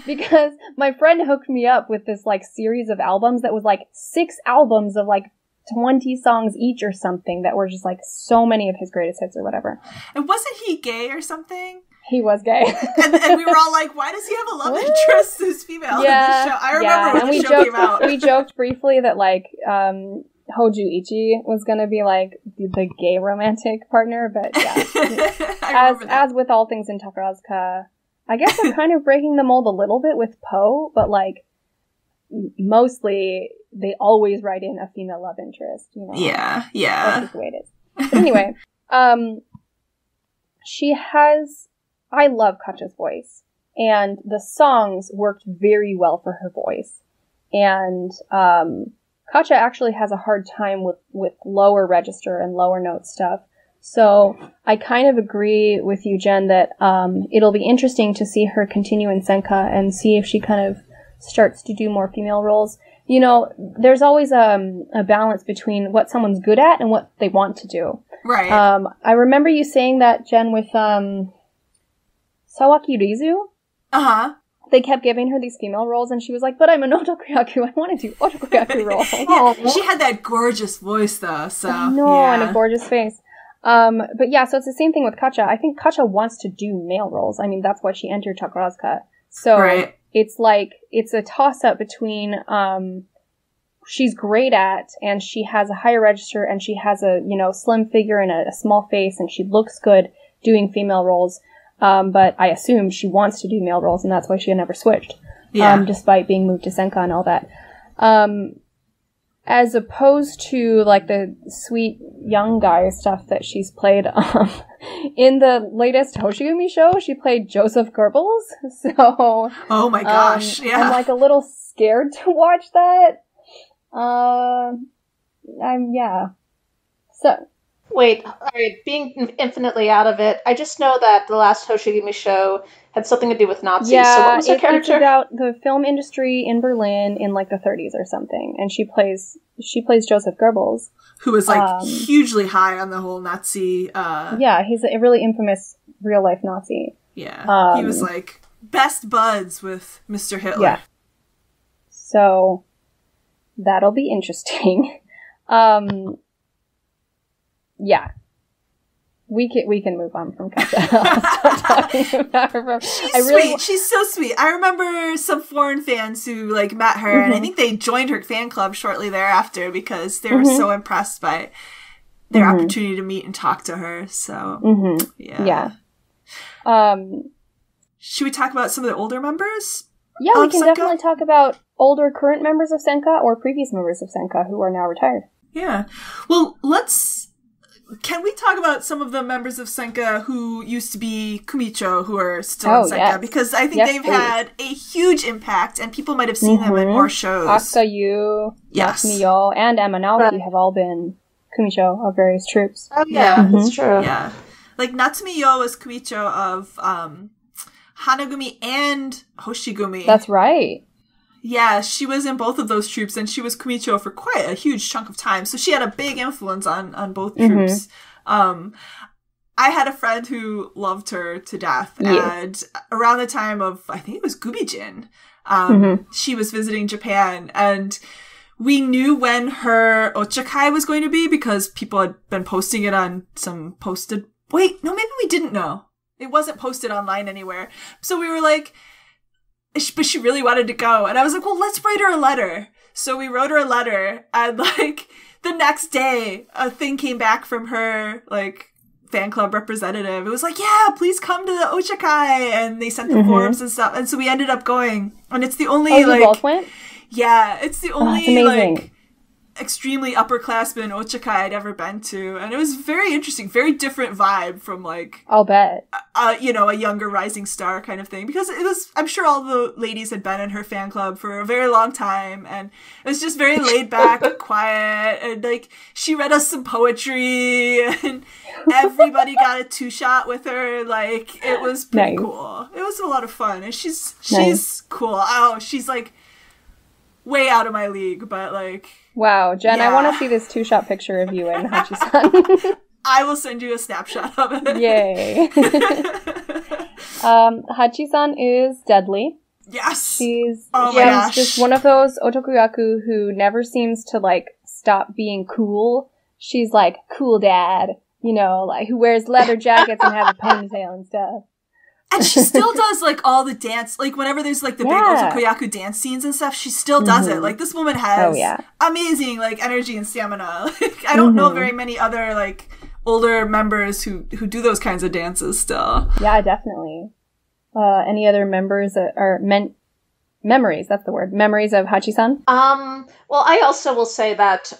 Because my friend hooked me up with this, like, series of albums that was, like, 6 albums of, like, 20 songs each or something that were just, like, so many of his greatest hits or whatever. And wasn't he gay or something? He was gay. and we were all like, why does he have a love interest who's female in this show? I remember when the show came out. We joked briefly that, like, Hoju Ichi was gonna be, like, the gay romantic partner, but yeah. as with all things in Takarazuka, I guess I'm kind of breaking the mold a little bit with Po, but, like, mostly they always write in a female love interest, you know? Yeah. That's just the way it is. But anyway, I love Kacha's voice, and the songs worked very well for her voice. And Kacha actually has a hard time with lower register and lower note stuff. So I kind of agree with you, Jen, that it'll be interesting to see her continue in Senka and see if she kind of starts to do more female roles. You know, there's always a balance between what someone's good at and what they want to do. Right. I remember you saying that, Jen, with Sawaki Rizu. Uh-huh. They kept giving her these female roles, and she was like, but I'm an otakoyaku. I want to do otakoyaku roles. Yeah, she had that gorgeous voice, though, so... And a gorgeous face. But yeah, so it's the same thing with Kacha. I think Kacha wants to do male roles. I mean, that's why she entered Takarazuka. So it's like, it's a toss-up between she's great at, and she has a higher register, and she has a, you know, slim figure and a small face, and she looks good doing female roles. But I assume she wants to do male roles, and that's why she had never switched. Despite being moved to Senka and all that. As opposed to, like, the sweet young guy stuff that she's played, in the latest Hoshigumi show, she played Joseph Goebbels. So... Oh my gosh, I'm, like, a little scared to watch that. So... Wait, alright, being infinitely out of it, I just know that the last Hoshigumi show had something to do with Nazis, so what was her character? It's about the film industry in Berlin in, like, the 30s or something, and she plays Joseph Goebbels. Who was, like, hugely high on the whole Nazi, Yeah, he's a really infamous real-life Nazi. Yeah, he was, like, best buds with Mr. Hitler. Yeah. So, that'll be interesting. Yeah. We can move on from Katja. I'll stop talking about her. She's sweet. She's so sweet. I remember some foreign fans who like met her, and I think they joined her fan club shortly thereafter because they were so impressed by their opportunity to meet and talk to her. So yeah. Should we talk about some of the older members? Yeah, we can Senka? definitely talk about older current members of Senka or previous members of Senka who are now retired. Yeah. Well, can we talk about some of the members of Senka who used to be Kumicho who are still in Senka? Yes. Because I think they've had a huge impact, and people might have seen them in more shows. Asuka Yu, Natsumi Yo, and Emma Naoki have all been Kumicho of various troops. Oh, yeah, that's true. Yeah. Like, Natsumi Yo was Kumicho of Hanagumi and Hoshigumi. That's right. Yeah, she was in both of those troops, and she was Kumicho for quite a huge chunk of time. So she had a big influence on both troops. I had a friend who loved her to death, and around the time of, I think it was Gubijin, she was visiting Japan, and we knew when her Ochakai was going to be because people had been posting it on some posted... Wait, no, maybe we didn't know. It wasn't posted online anywhere. So we were like... But she really wanted to go. And I was like, well, let's write her a letter. So we wrote her a letter. And, like, the next day, a thing came back from her, like, fan club representative. It was like, yeah, please come to the Ochakai. And they sent the forms and stuff. And so we ended up going. And it's the only, you both went? Yeah, it's the only, that's amazing. like, extremely upperclassman Ochakai I'd ever been to. And it was very interesting. Very different vibe from, like... I'll bet. A younger rising star kind of thing. Because it was, I'm sure all the ladies had been in her fan club for a very long time. And it was just very laid back and quiet. And, like, she read us some poetry. And everybody got a 2-shot with her. Like, it was pretty cool. It was a lot of fun. And she's cool. Oh, she's, like, way out of my league. But, like... Wow, Jen, I want to see this 2-shot picture of you and Hachi-san. I will send you a snapshot of it. Yay. Hachi-san is deadly. Yes. She's gosh. Just one of those otakuyaku who never seems to, like, stop being cool. She's like, cool dad, like, who wears leather jackets and has a ponytail and stuff. And she still does, like, all the dance, like, whenever there's, like, the big otakuyaku dance scenes and stuff, she still does it. Like, this woman has amazing, like, energy and stamina. Like, I don't know very many other, like, older members who do those kinds of dances still. Yeah, definitely. Any other members or memories, that's the word, memories of Hachi-san? Well, I also will say that,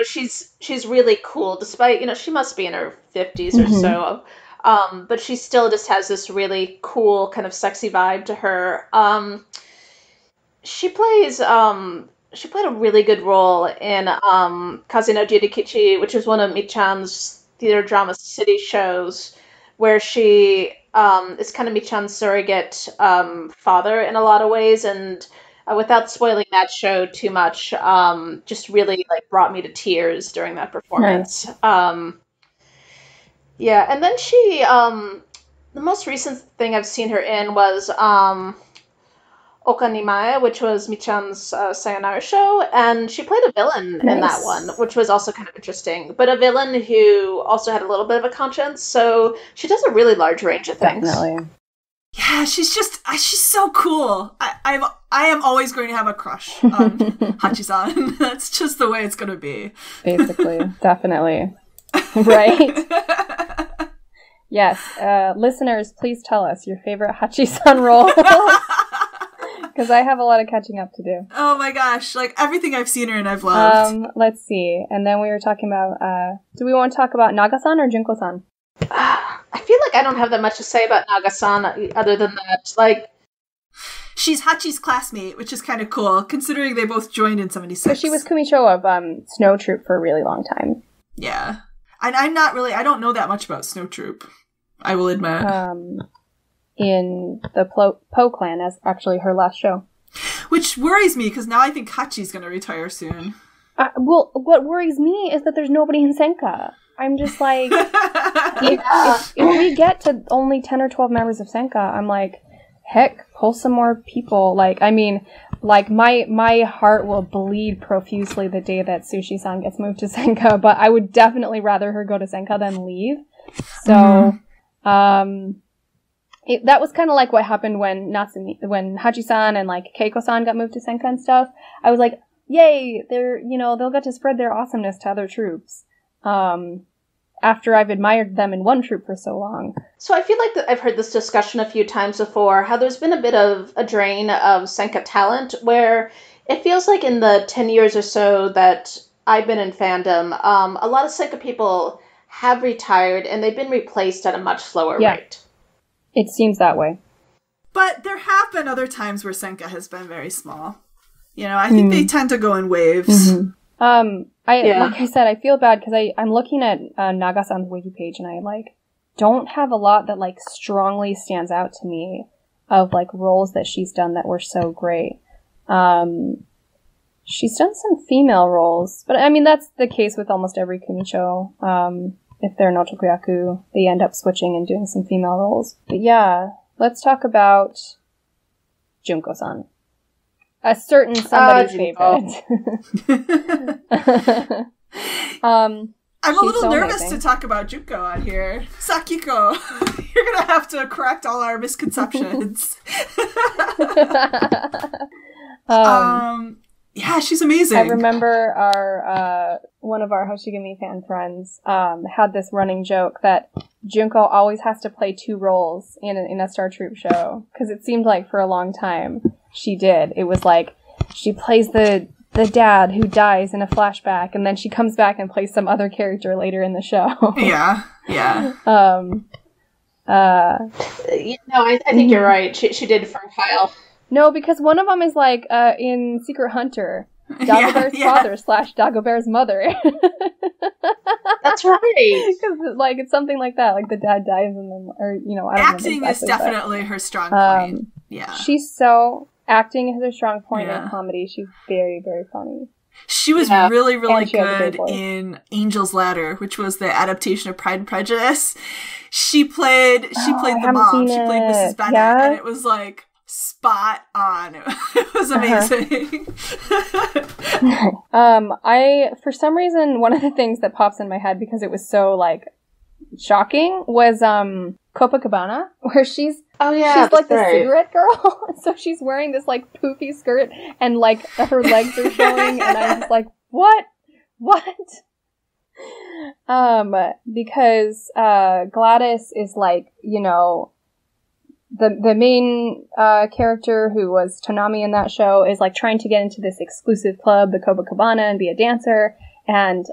she's really cool, despite, she must be in her 50s or so. But she still just has this really cool kind of sexy vibe to her. She played a really good role in Kazeno Jirikichi, which is one of Michan's theater drama city shows, where she is kind of Michan's surrogate father in a lot of ways, and without spoiling that show too much, just really like brought me to tears during that performance. Nice. Yeah, and then she, the most recent thing I've seen her in was Okanimae, which was Michan's Sayonara show, and she played a villain in that one, which was also kind of interesting, but a villain who also had a little bit of a conscience, so she does a really large range of things. Definitely. Yeah, she's so cool. I am always going to have a crush on Hachi-san. That's just the way it's going to be. Basically, definitely. Right? Yes. Listeners, please tell us your favorite Hachi-san role. Because I have a lot of catching up to do. Oh my gosh. Like, everything I've seen her in, I've loved. Let's see. And then we were talking about, do we want to talk about Naga-san or Junko-san? I feel like I don't have that much to say about Naga-san other than that. Like, she's Hachi's classmate, which is kind of cool, considering they both joined in 76. So she was Kumicho of Snow Troop for a really long time. Yeah. And I don't know that much about Snow Troop, I will admit. In the Po clan as actually her last show. Which worries me, because now I think Hachi's going to retire soon. Well, what worries me is that there's nobody in Senka. I'm just like, if we get to only 10 or 12 members of Senka, I'm like, heck, pull some more people. Like, I mean, Like, my heart will bleed profusely the day that Sushi-san gets moved to Senka, but I would definitely rather her go to Senka than leave. So, that was kind of like what happened when Hachi-san and, like, Keiko-san got moved to Senka and stuff. I was like, yay, they'll get to spread their awesomeness to other troops. After I've admired them in one troop for so long. So I feel like that I've heard this discussion a few times before, how there's been a bit of a drain of Senka talent, where it feels like in the 10 years or so that I've been in fandom, a lot of Senka people have retired and they've been replaced at a much slower rate. It seems that way. But there have been other times where Senka has been very small. I think they tend to go in waves. Mm-hmm. Like I said, I feel bad because I'm looking at Naga-san's wiki page and I, like, don't have a lot that, like, strongly stands out to me of, like, roles that she's done that were so great. She's done some female roles, but I mean, that's the case with almost every kumicho. If they're notokuyaku, they end up switching and doing some female roles. But yeah, let's talk about Junko-san. A certain somebody's favorite. I'm a little so nervous amazing to talk about Junko on here. Sakiko, you're going to have to correct all our misconceptions. Yeah, she's amazing. I remember our one of our Hoshigami fan friends had this running joke that Junko always has to play two roles in a Star Troop show, because it seemed like for a long time she did. It was like she plays the dad who dies in a flashback, and then she comes back and plays some other character later in the show. Yeah. I think you're right. She did for a while. No, because one of them is like in Secret Hunter, Dagobert's father / Dagobert's mother. That's right. Because like it's something like that, like the dad dies and then, or I don't acting know exactly, is definitely her strong point. Acting is her strong point in comedy. She's very, very funny. She was really, really good in Angel's Ladder, which was the adaptation of Pride and Prejudice. She played the mom. She played Mrs. Bennet, and it was like spot on. It was amazing. I for some reason, one of the things that pops in my head because it was so like shocking was Copacabana, where she's like the cigarette girl. So she's wearing this like poofy skirt and like her legs are showing, and I'm just like, what? Because Gladys is like, the main character who was Tonami in that show is like trying to get into this exclusive club, the Copacabana, and be a dancer. And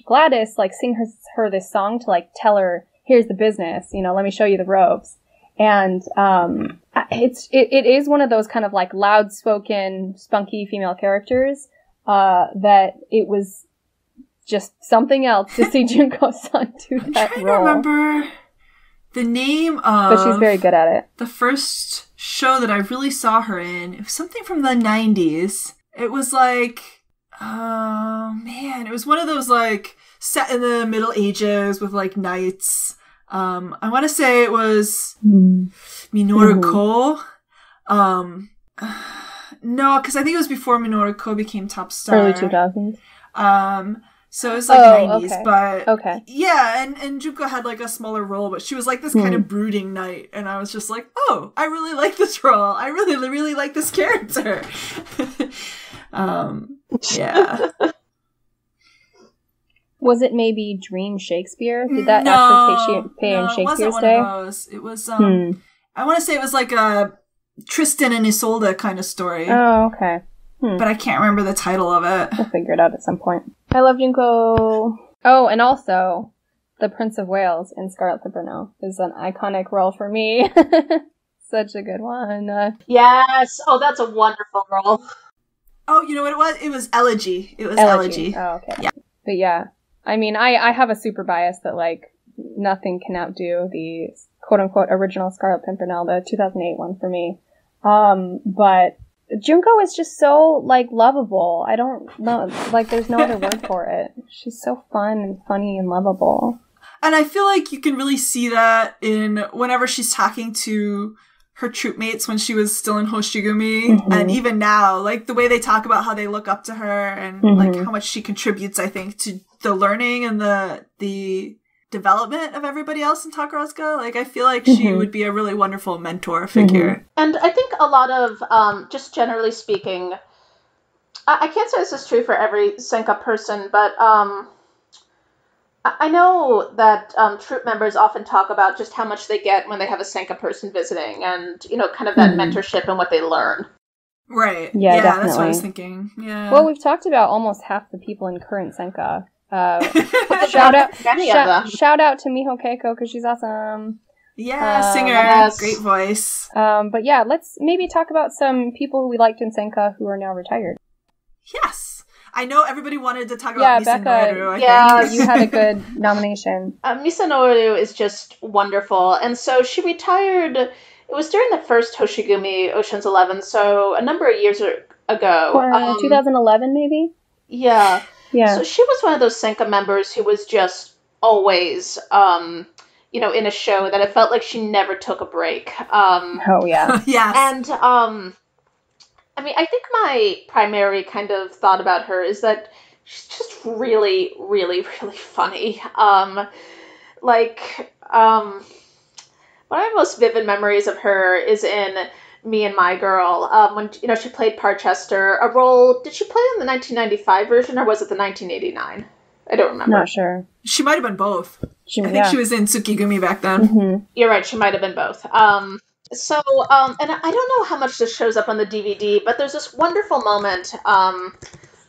Gladys like sings her this song to like tell her, here's the business, let me show you the ropes. And it is one of those kind of like loud spoken, spunky female characters that it was just something else to see Junko-san do that role. I remember the name of... But she's very good at it. The first show that I really saw her in, it was something from the 90s. It was like... Oh, man. It was one of those, like, set in the Middle Ages with, like, knights. I want to say it was Minoru Ko. No, because I think it was before Minoru Ko became top star. Early 2000s. So it was like 90s, okay. But okay. Yeah, and Junko had like a smaller role, but she was like this kind of brooding knight, and I was just like, oh, I really like this role. I really, really like this character. Yeah. Was it maybe Dream Shakespeare? Did that actually pay in Shakespeare's day? It wasn't one of those. It was, I want to say it was like a Tristan and Isolde kind of story. Oh, okay. But I can't remember the title of it. We'll figure it out at some point. I love Junko. Oh, and also, the Prince of Wales in Scarlet Pimpernel is an iconic role for me. Such a good one. Yes. Oh, that's a wonderful role. Oh, you know what it was? It was Elegy. It was Elegy. Oh, okay. Yeah. But yeah, I mean, I have a super bias that, like, nothing can outdo the quote-unquote original Scarlet Pimpernel, the 2008 one for me. But Junko is just so, like, lovable. I don't know, like, there's no other word for it. She's so fun and funny and lovable. And I feel like you can really see that in whenever she's talking to her troop mates when she was still in Hoshigumi, and even now, like the way they talk about how they look up to her and like how much she contributes, I think, to the learning and the development of everybody else in Takarazuka. Like I feel like she would be a really wonderful mentor figure. And I think a lot of, just generally speaking, I can't say this is true for every Senka person, but I know that troop members often talk about just how much they get when they have a Senka person visiting and, you know, kind of that mentorship and what they learn. Right. Yeah, definitely. That's what I was thinking. Yeah. Well, we've talked about almost half the people in current Senka. Shout out to Miho Keiko because she's awesome. Yeah, singer, yes. Great voice. But yeah, let's maybe talk about some people who we liked in Senka who are now retired. Yes. I know everybody wanted to talk about Misa Becca, Noeru, I think. You had a good nomination. Misa Noeru is just wonderful. And so she retired, it was during the first Hoshigumi Ocean's 11, so a number of years ago. Or 2011, maybe? Yeah. Yeah. So she was one of those Senka members who was just always, you know, in a show that it felt like she never took a break. Oh, yeah. Yes. And, I mean, I think my primary kind of thought about her is that she's just really, really, really funny. One of my most vivid memories of her is in Me and My Girl, when, you know, she played Parchester, a role, did she play in the 1995 version, or was it the 1989? I don't remember. Not sure. She might have been both. I think she was in Tsukigumi back then. Mm-hmm. You're right, she might have been both. And I don't know how much this shows up on the DVD, but there's this wonderful moment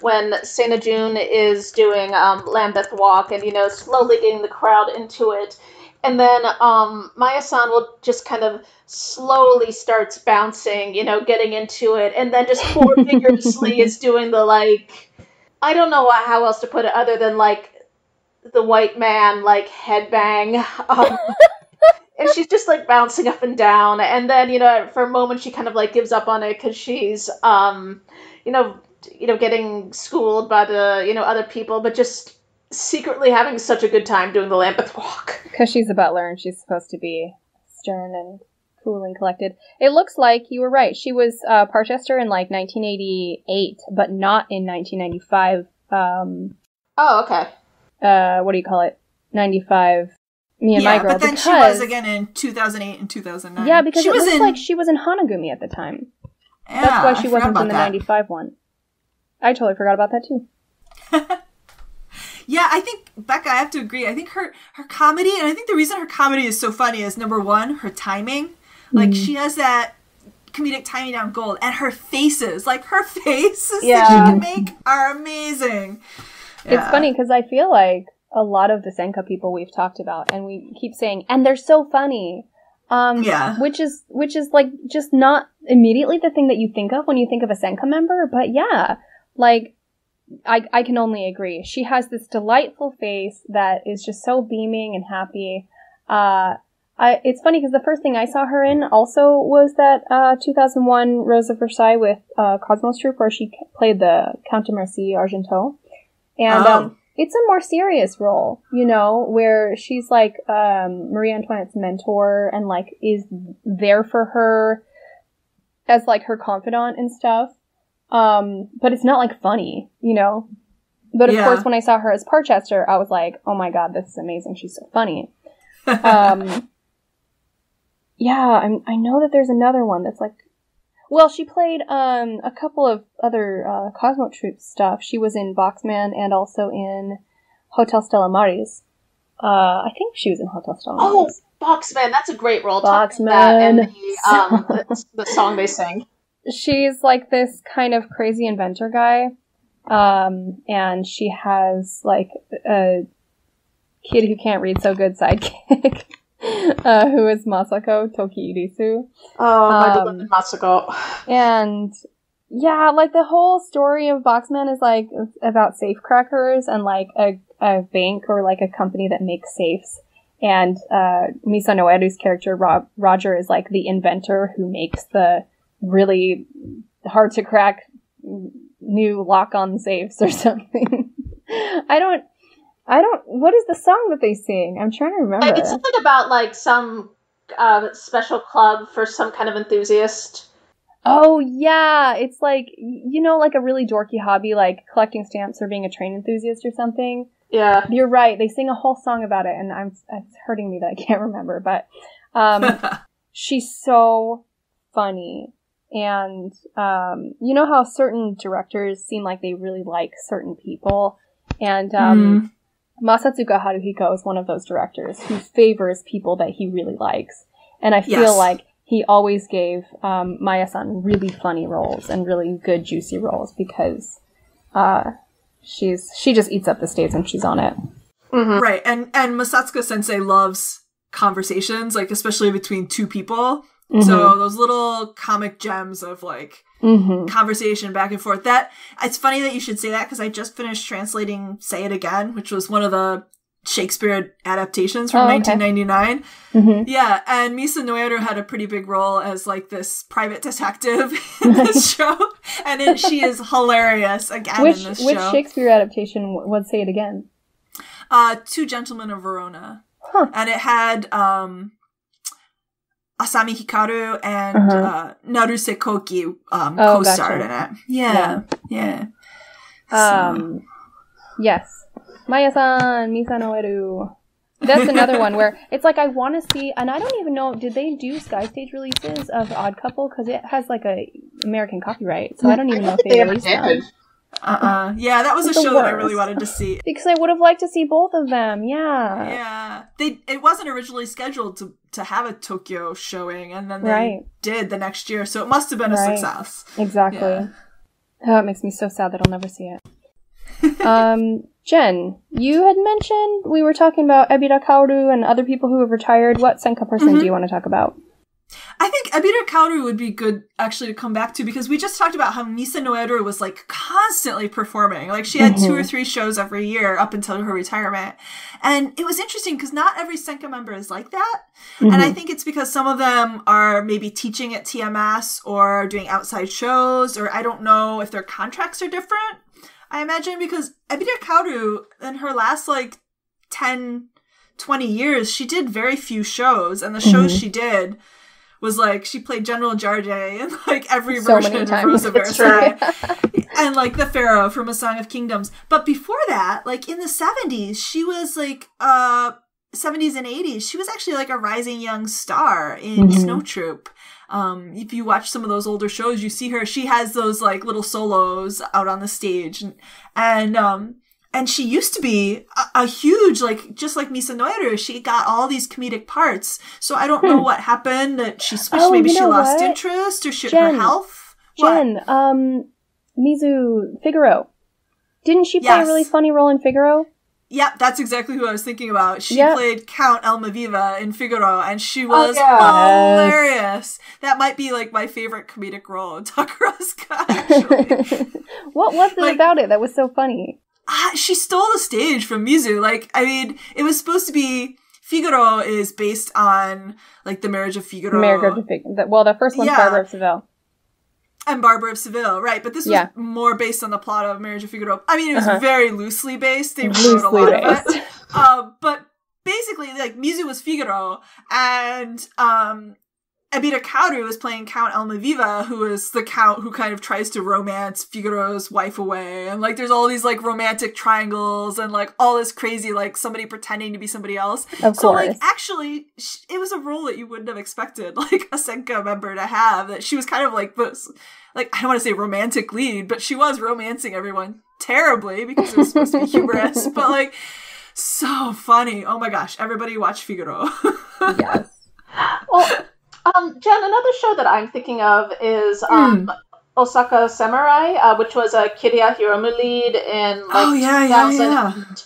when Sena June is doing Lambeth Walk and, you know, slowly getting the crowd into it. And then Maya-san will just kind of slowly starts bouncing, you know, getting into it. And then just more vigorously is doing the, like, I don't know how else to put it other than, like, the white man, like, headbang. And she's just, like, bouncing up and down. And then, you know, for a moment she kind of, like, gives up on it because she's, you know, getting schooled by the, you know, other people, but just secretly having such a good time doing the Lambeth Walk. Because she's a butler and she's supposed to be stern and cool and collected. It looks like you were right. She was Parchester in, like, 1988, but not in 1995. Oh, okay. What do you call it? 95... Me and My Girl. But then she was again in 2008 and 2009. Yeah, because it looks like she was in Hanagumi at the time. Yeah, that's why she wasn't in the 95 one. I totally forgot about that too. Yeah, I think, Becca, I have to agree. I think her comedy, and I think the reason her comedy is so funny is, number one, her timing. Like, she has that comedic timing down gold. And her faces. Like, her faces that she can make are amazing. Yeah. It's funny because I feel like a lot of the Senka people we've talked about, and we keep saying, and they're so funny. Which is like just not immediately the thing that you think of when you think of a Senka member, but yeah, like I can only agree. She has this delightful face that is just so beaming and happy. It's funny because the first thing I saw her in also was that 2001 Rose of Versailles with Cosmos Troupe, where she played the Count de Merci Argenteau, and it's a more serious role, you know, where she's like Marie Antoinette's mentor and like is there for her as like her confidant and stuff. But it's not like funny, you know. But of course, when I saw her as Parchester, I was like, oh my god, this is amazing. She's so funny. I know that there's another one that's like, well, she played a couple of other Cosmo Troupe stuff. She was in Boxman and also in Hotel Stella Maris. I think she was in Hotel Stella Maris. Oh, Boxman, that's a great role. Boxman. And the song they sing. She's like this kind of crazy inventor guy. And she has like a kid who can't read so good sidekick. Who is Masako Toki Irisu. Oh, my beloved Masako. And yeah, like the whole story of Boxman is like about safecrackers and like a bank or like a company that makes safes. And Misa Noeru's character Roger is like the inventor who makes the really hard to crack new lock-on safes or something. I don't, what is the song that they sing? I'm trying to remember. It's something about, like, some special club for some kind of enthusiast. Oh, yeah. It's like, like a really dorky hobby, like collecting stamps or being a train enthusiast or something. Yeah. You're right. They sing a whole song about it, and it's hurting me that I can't remember, but she's so funny. And you know how certain directors seem like they really like certain people? And Masatsuka Haruhiko is one of those directors who favors people that he really likes. And I feel like he always gave Maya-san really funny roles and really good, juicy roles because she just eats up the stage when she's on it. Mm-hmm. Right, and Masatsuka Sensei loves conversations, like especially between two people. Mm-hmm. So those little comic gems of like conversation back and forth. That it's funny that you should say that because I just finished translating Say It Again, which was one of the Shakespeare adaptations from 1999. Mm-hmm. Yeah, and Misa Noeru had a pretty big role as like this private detective in this show, and she is hilarious again in this show. Which Shakespeare adaptation would Say It Again? Two Gentlemen of Verona, and it had Asami Hikaru and Naruse Koki co-starred in it. Yeah. Yes. Maya-san, Misa Noeru. That's another one where it's like I want to see, and I don't even know, did they do Sky Stage releases of Odd Couple? Because it has like a American copyright, so I don't even know if they released them. Yeah, that was a show that I really wanted to see. Because I would have liked to see both of them, yeah. It wasn't originally scheduled to have a Tokyo showing, and then they did the next year, so it must have been a success. Exactly. Yeah. Oh, it makes me so sad that I'll never see it. Jen, you had mentioned we were talking about Ebira Kaoru and other people who have retired. What Senka person do you want to talk about? I think Ebira Kaoru would be good actually to come back to because we just talked about how Misa Noeru was like constantly performing. Like she had 2 or 3 shows every year up until her retirement. And it was interesting because not every Senka member is like that. And I think it's because some of them are maybe teaching at TMS or doing outside shows, or I don't know if their contracts are different. I imagine because Ebira Kaoru in her last like 10, 20 years, she did very few shows. And the shows she did was like she played General Jarjay in like every version of Rose of Versailles and like the Pharaoh from A Song of Kingdoms. But before that, like in the 70s, she was like 70s and 80s, she was actually like a rising young star in Snow Troop. If you watch some of those older shows, you see her. She has those like little solos out on the stage, and she used to be a huge, like, just like Misa Noeru, she got all these comedic parts. So I don't know what happened, that she switched, maybe she lost interest, or her health. Jen, Mizu Figaro. Didn't she play a really funny role in Figaro? Yep, that's exactly who I was thinking about. She played Count Almaviva in Figaro, and she was hilarious. That might be, like, my favorite comedic role in Takarazuka, actually. What was it about it that was so funny? She stole the stage from Mizu. Like, I mean, it was supposed to be... Figaro is based on, like, the Marriage of Figaro. Well, the first one's Barbara of Seville. And Barbara of Seville, right. But this was more based on the plot of Marriage of Figaro. I mean, it was very loosely based. They wrote a lot of it. But basically, like, Mizu was Figaro, and Ebira Kaoru was playing Count Almaviva, who is the count who kind of tries to romance Figaro's wife away. And, like, there's all these, like, romantic triangles and, like, all this crazy, like, somebody pretending to be somebody else. Of course. Like, actually, it was a role that you wouldn't have expected, like, a Senka member to have. That she was kind of, like, this, like, I don't want to say romantic lead, but she was romancing everyone terribly because it was supposed to be humorous. But, like, so funny. Oh, my gosh. Everybody watch Figaro. Yes. Well... Jen, another show that I'm thinking of is Osaka Samurai, which was a Kiriya Hiromu lead in 2007. And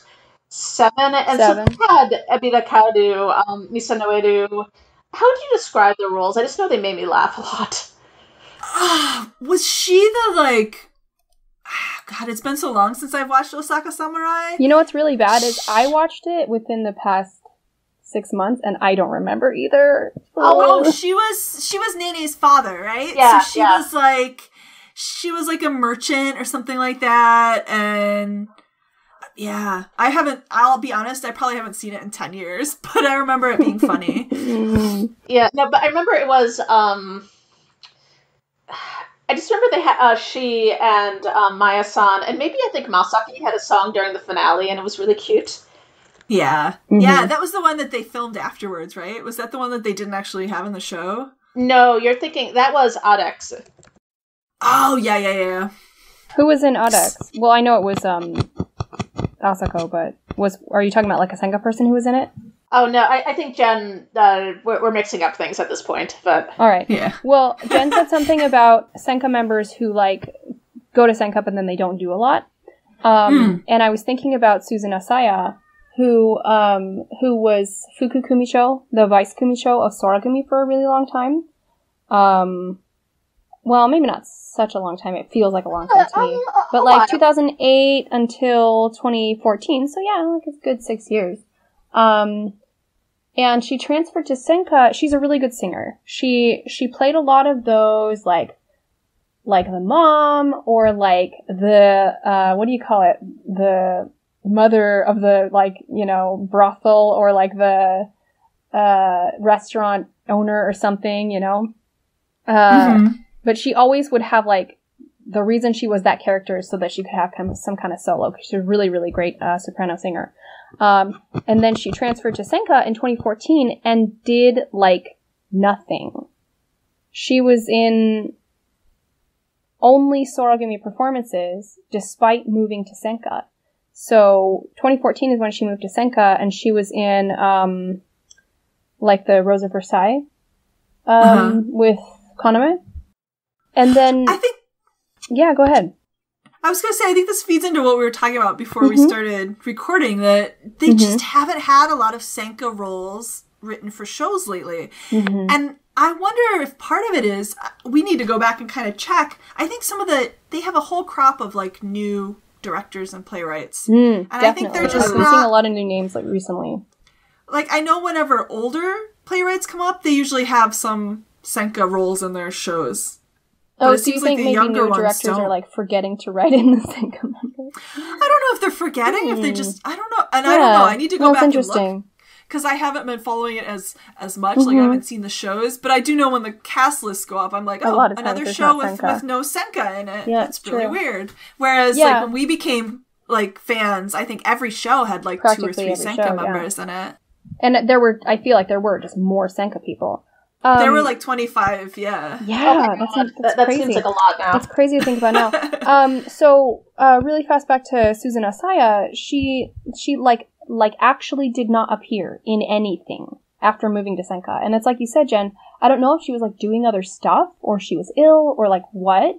so it had Ebira Kaoru, Misa Noeru. How would you describe the roles? I just know they made me laugh a lot. Was she the, like... God, it's been so long since I've watched Osaka Samurai. You know what's really bad is I watched it within the past 6 months, and I don't remember either. Oh, she was Nene's father, right? Yeah, so she was like a merchant or something like that, and Yeah. I'll be honest, I probably haven't seen it in 10 years, but I remember it being funny. Yeah, no, but I remember it was, I just remember they had, she and Maya-san, and maybe I think Masaki had a song during the finale, and it was really cute. Yeah. Yeah, that was the one that they filmed afterwards, right? Was that the one that they didn't actually have in the show? No, you're thinking, that was Adex. Oh, yeah. Who was in Adex? Well, I know it was Asako, but are you talking about like a Senka person who was in it? Oh, no, I think Jen, we're mixing up things at this point, but... All right. Yeah. Well, Jen said something about Senka members who, like, go to Senka, but then they don't do a lot. And I was thinking about Susan Asaya, who was Fuku Kumicho, the vice Kumicho of Soragumi for a really long time. Well, maybe not such a long time. It feels like a long time to me. But, like, 2008 until 2014, so yeah, like, it's a good 6 years. And she transferred to Senka. She's a really good singer. She played a lot of those, like the mom, or like the, what do you call it? The mother of the, like, you know, brothel, or like the, restaurant owner or something, you know? But she always would have, like, the reason she was that character is so that she could have kind of some kind of solo, because she's a really, really great, soprano singer. And then she transferred to Senka in 2014 and did, like, nothing. She was in only Soragumi performances despite moving to Senka. So 2014 is when she moved to Senka, and she was in, like, the Rose of Versailles, with Kaname. And then... Yeah, go ahead. I was going to say, I think this feeds into what we were talking about before we started recording, that they just haven't had a lot of Senka roles written for shows lately. And I wonder if part of it is, we need to go back and kind of check. I think they have a whole crop of, like, new directors and playwrights. And definitely. I think they're just We're seeing a lot of new names, like, recently. Like, I know whenever older playwrights come up, they usually have some Senka roles in their shows. Oh, so you think maybe new directors are, like, forgetting to write in the Senka members? I don't know if they're forgetting, if they just... I don't know. And I don't know. I need to go back and look. Because I haven't been following it as much. Like, I haven't seen the shows. But I do know when the cast lists go up, I'm like, oh, another show with no Senka in it. Yeah, that's really weird. Whereas, like, when we became, like, fans, I think every show had, like, 2 or 3 Senka members in it. And I feel like there were just more Senka people. There were like 25, yeah. Yeah, that's that crazy. Seems like a lot now. That's crazy to think about now. So really fast back to Susan Asaya, she like actually did not appear in anything after moving to Senka. And it's like you said, Jen, I don't know if she was, like, doing other stuff, or she was ill, or, like, what.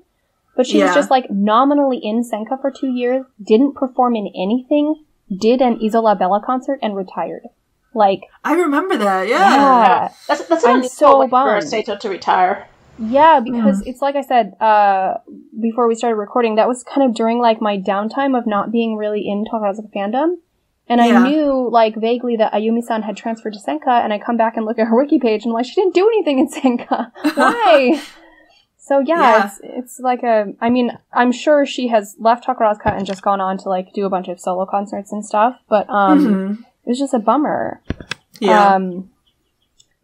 But she was just, like, nominally in Senka for 2 years, didn't perform in anything, did an Isola Bella concert, and retired. Like, I remember that, yeah. That's I'm so bummed for Sato to retire. Yeah, because it's like I said before we started recording, that was kind of during, like, my downtime of not being really in Takarazuka fandom, and I knew, like, vaguely that Ayumi-san had transferred to Senka, and I come back and look at her wiki page, and I'm like, she didn't do anything in Senka. Why? So it's like I mean, I'm sure she has left Takarazuka and just gone on to, like, do a bunch of solo concerts and stuff, but it was just a bummer. Yeah.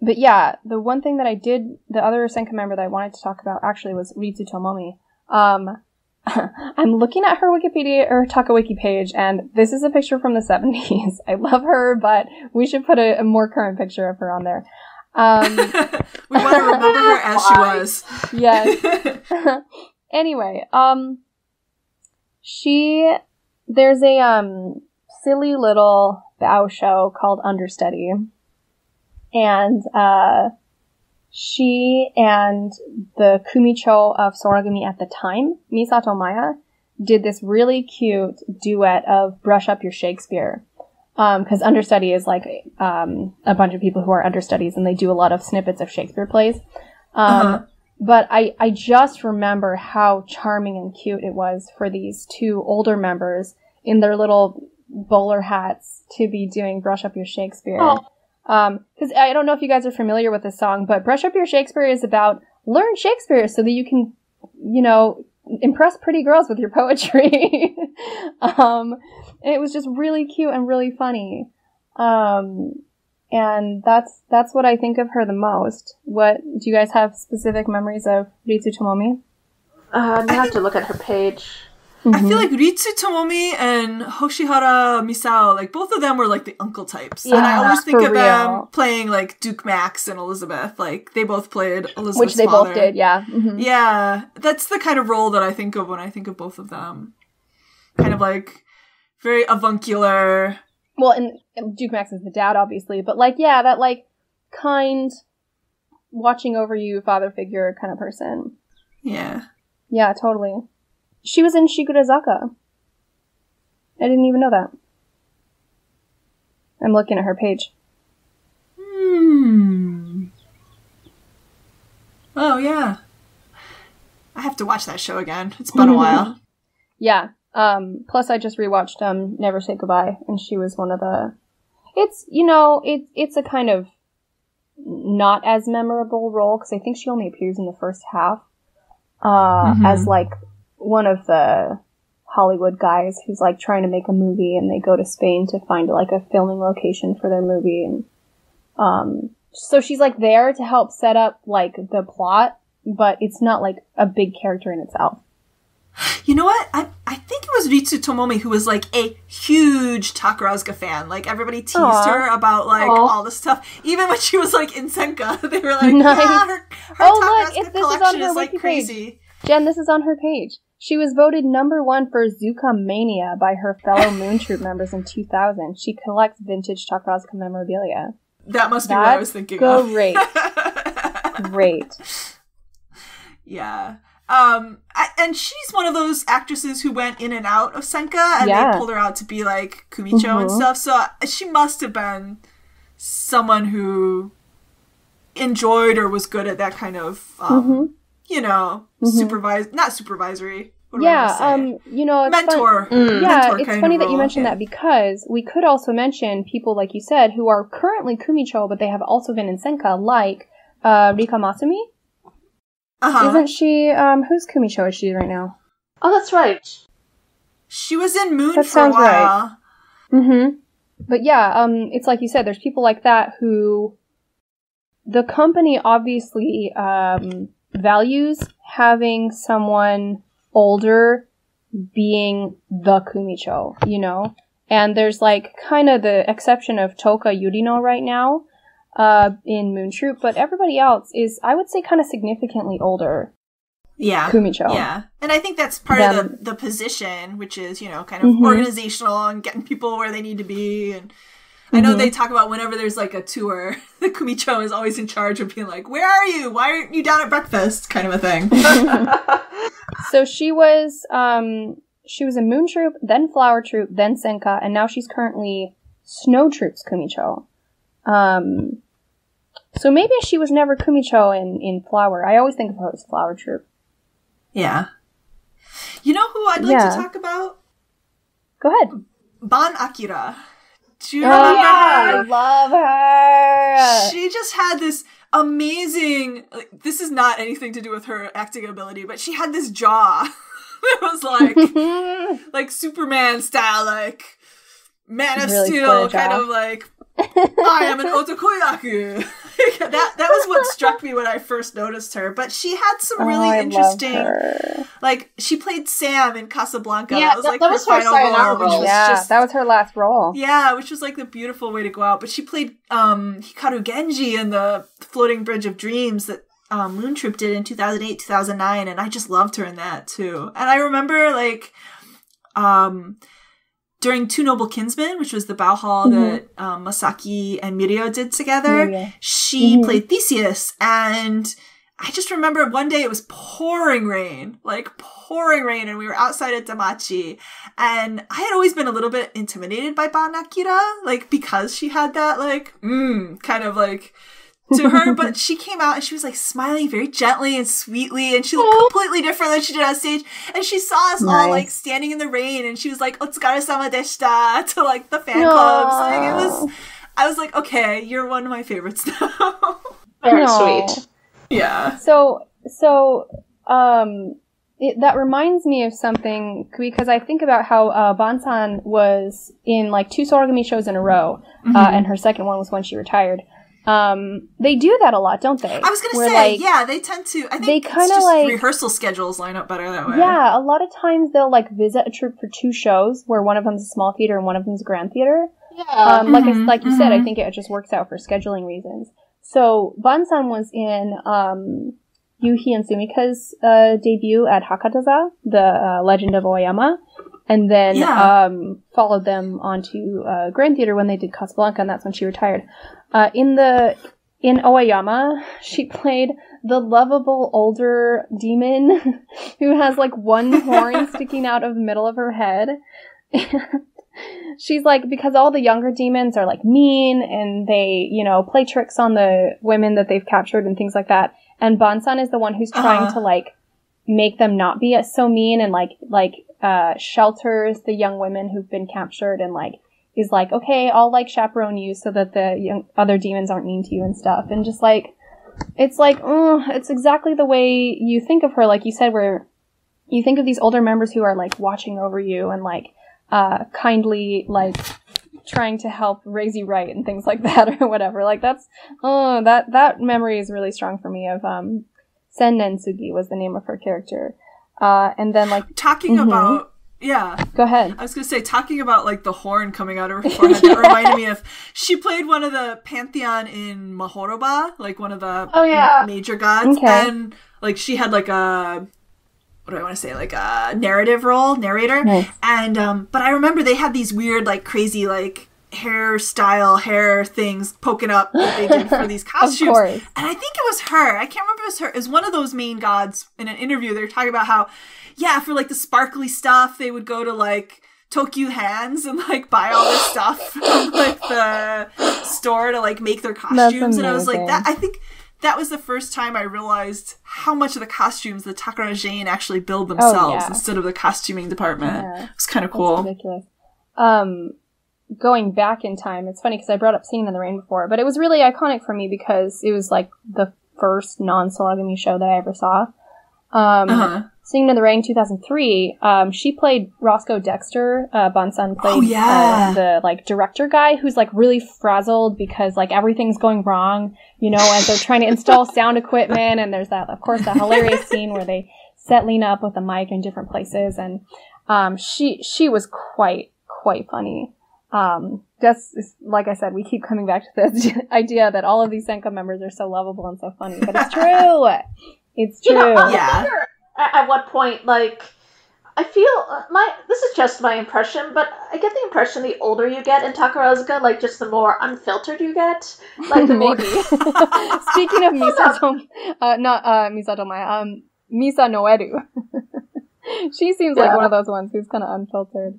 But yeah, the one thing that I did, the other Senka member that I wanted to talk about actually was Ritsu Tomomi. I'm looking at her Wikipedia or Takawiki page, and this is a picture from the 70s. I love her, but we should put a more current picture of her on there. We want to remember her as she was. Yes. Anyway, there's a silly little bow show called Understudy, and she and the Kumicho of Soragumi at the time, Misato Maya, did this really cute duet of Brush Up Your Shakespeare. Because Understudy is like a bunch of people who are understudies, and they do a lot of snippets of Shakespeare plays. But I just remember how charming and cute it was for these two older members in their little bowler hats to be doing Brush Up Your Shakespeare. Because I don't know if you guys are familiar with this song, but Brush Up Your Shakespeare is about learn Shakespeare so that you can, you know, impress pretty girls with your poetry. And it was just really cute and really funny. And that's what I think of her the most. What do you guys have specific memories of Ritsu Tomomi? I have to look at her page. I feel like Ritsu Tomomi and Hoshihara Misao, like both of them were like the uncle types. Yeah, and I always think of real. them playing like Duke Max and Elizabeth. Like they both played Elizabeth's Which they father. both did, yeah. Mm-hmm. Yeah, that's the kind of role that I think of when I think of both of them. Kind of like very avuncular. Well, and Duke Max is the dad, obviously, but like, yeah, that like kind, watching over you father figure kind of person. Yeah. Yeah, totally. She was in Shikurazaka. I didn't even know that. I'm looking at her page. Oh, yeah. I have to watch that show again. It's been a while. Yeah. Plus I just rewatched Never Say Goodbye, and she was one of the... It's, you know, it's a kind of not as memorable role, because I think she only appears in the first half, as like one of the Hollywood guys who's like trying to make a movie, and they go to Spain to find like a filming location for their movie, and so she's like there to help set up like the plot, but it's not like a big character in itself. You know what? I think it was Ritsu Tomomi who was like a huge Takarazuka fan. Like everybody teased her about like all this stuff. Even when she was like in Senka, they were like, Nice. yeah, her Takarazuka collection is like crazy. Page. Jen, this is on her page. She was voted #1 for Zuka Mania by her fellow Moon Troop members in 2000. She collects vintage Takarazuka memorabilia. That must be what I was thinking of. Great. Great. Yeah. And she's one of those actresses who went in and out of Senka, and they pulled her out to be like Kumicho and stuff. So she must have been someone who enjoyed or was good at that kind of, you know, not supervisory. What you know, it's mentor. Yeah, it's funny that you role. mentioned that, because we could also mention people, like you said, who are currently Kumicho, but they have also been in Senka, like Rika Masumi. Isn't she, whose Kumicho is she right now? Oh, that's right. She was in Moon That for a sounds while. Right. But yeah, it's like you said, there's people like that who the company obviously values having someone older being the Kumicho, you know? And there's like kind of the exception of Toka Yurino right now in Moon Troop, but everybody else is, I would say, kind of significantly older. Yeah. Kumicho. Yeah. And I think that's part of the position, which is, you know, kind of organizational and getting people where they need to be. And I know they talk about whenever there's like a tour, the Kumicho is always in charge of being like, where are you? Why aren't you down at breakfast? Kind of a thing. So she was in Moon Troop, then Flower Troop, then Senka, and now she's currently Snow Troop's Kumicho. So maybe she was never Kumicho in Flower. I always think of her as Flower Troop. Yeah. You know who I'd like to talk about? Go ahead. Ban Akira. Do you remember? I love her! She just had this amazing, like, this is not anything to do with her acting ability, but she had this jaw. It was like Superman style, like Man of Steel, kind of like, I am an otokoyaku. that was what struck me when I first noticed her. But she had some really interesting, like, she played Sam in Casablanca. Yeah, that was like that her was her final role. That was her last role. Yeah, which was like the beautiful way to go out. But she played Hikaru Genji in the Floating Bridge of Dreams that Moon Troop did in 2008, 2009, and I just loved her in that too. And I remember like during Two Noble Kinsmen, which was the Bao Hall that Masaki and Mirio did together, she played Theseus. And I just remember one day it was pouring rain, and we were outside at Damachi. And I had always been a little bit intimidated by Ban Akira, like, because she had that, like, kind of, like, to her. But she came out and she was, like, smiling very gently and sweetly, and she looked completely different than she did on stage. And she saw us all, like, standing in the rain, and she was like, "Otsukare-sama deshita," to, like, the fan clubs. Like, I was like, okay, you're one of my favorites now. Very sweet. Yeah. So, that reminds me of something, because I think about how Bansan was in like 2 Soragami shows in a row, and her second one was when she retired. They do that a lot, don't they? I was going to say, yeah, they tend to. I think they kind of like rehearsal schedules line up better that way. Yeah, a lot of times they'll like visit a troupe for 2 shows, where one of them's a small theater and one of them's a grand theater. Yeah. Like you said, I think it just works out for scheduling reasons. So Bansan was in Yuhi and Sumika's debut at Hakataza, the Legend of Oyama, and then followed them onto Grand Theater when they did Casablanca, and that's when she retired. In Oyama, she played the lovable older demon who has like 1 horn sticking out of the middle of her head. She's like, because all the younger demons are like mean and they, you know, play tricks on the women that they've captured and things like that. And Bansan is the one who's trying to like make them not be so mean, and like shelters the young women who've been captured, and like is like, okay, I'll like chaperone you so that the other demons aren't mean to you and stuff. And just like, it's like, it's exactly the way you think of her, like you said, where you think of these older members who are like watching over you and like kindly like trying to help raise you right and things like that or whatever. Like that's that memory is really strong for me of Sen Nensugi was the name of her character. And then like talking about go ahead. I was gonna say, talking about like the horn coming out of her forehead, that reminded me of, she played one of the pantheon in Mahoroba, like one of the major gods, and like she had like a, what do I want to say, like a narrator. Nice. And but I remember they had these weird like crazy like hair things poking up that they did for these costumes. And I think it was her. I can't remember if it was her. It was one of those main gods. In an interview, they were talking about how, for like the sparkly stuff, they would go to like Tokyu Hands and like buy all this stuff from like the store to like make their costumes. And I was like, I think that was the first time I realized how much of the costumes the Takarazuka actually build themselves instead of the costuming department. Yeah. It was kind of cool. That's ridiculous. Going back in time, it's funny because I brought up Singing in the Rain before, but it was really iconic for me because it was like the first non-Soragami show that I ever saw. Singing in the Rain 2003, she played Roscoe Dexter. Bansan played the like director guy who's like really frazzled because like everything's going wrong, you know, as they're trying to install sound equipment. And there's that, of course, that hilarious scene where they set Lena up with a mic in different places. And she was quite funny. Just like I said, we keep coming back to this idea that all of these Senka members are so lovable and so funny, but it's true. It's true. You know, I wonder at what point, like, I feel this is just my impression, but I get the impression the older you get in Takarazuka, like, just the more unfiltered you get. Like, the maybe. Speaking of Misato, not Misato Maya, Misa Noeru. She seems like one of those ones who's kind of unfiltered.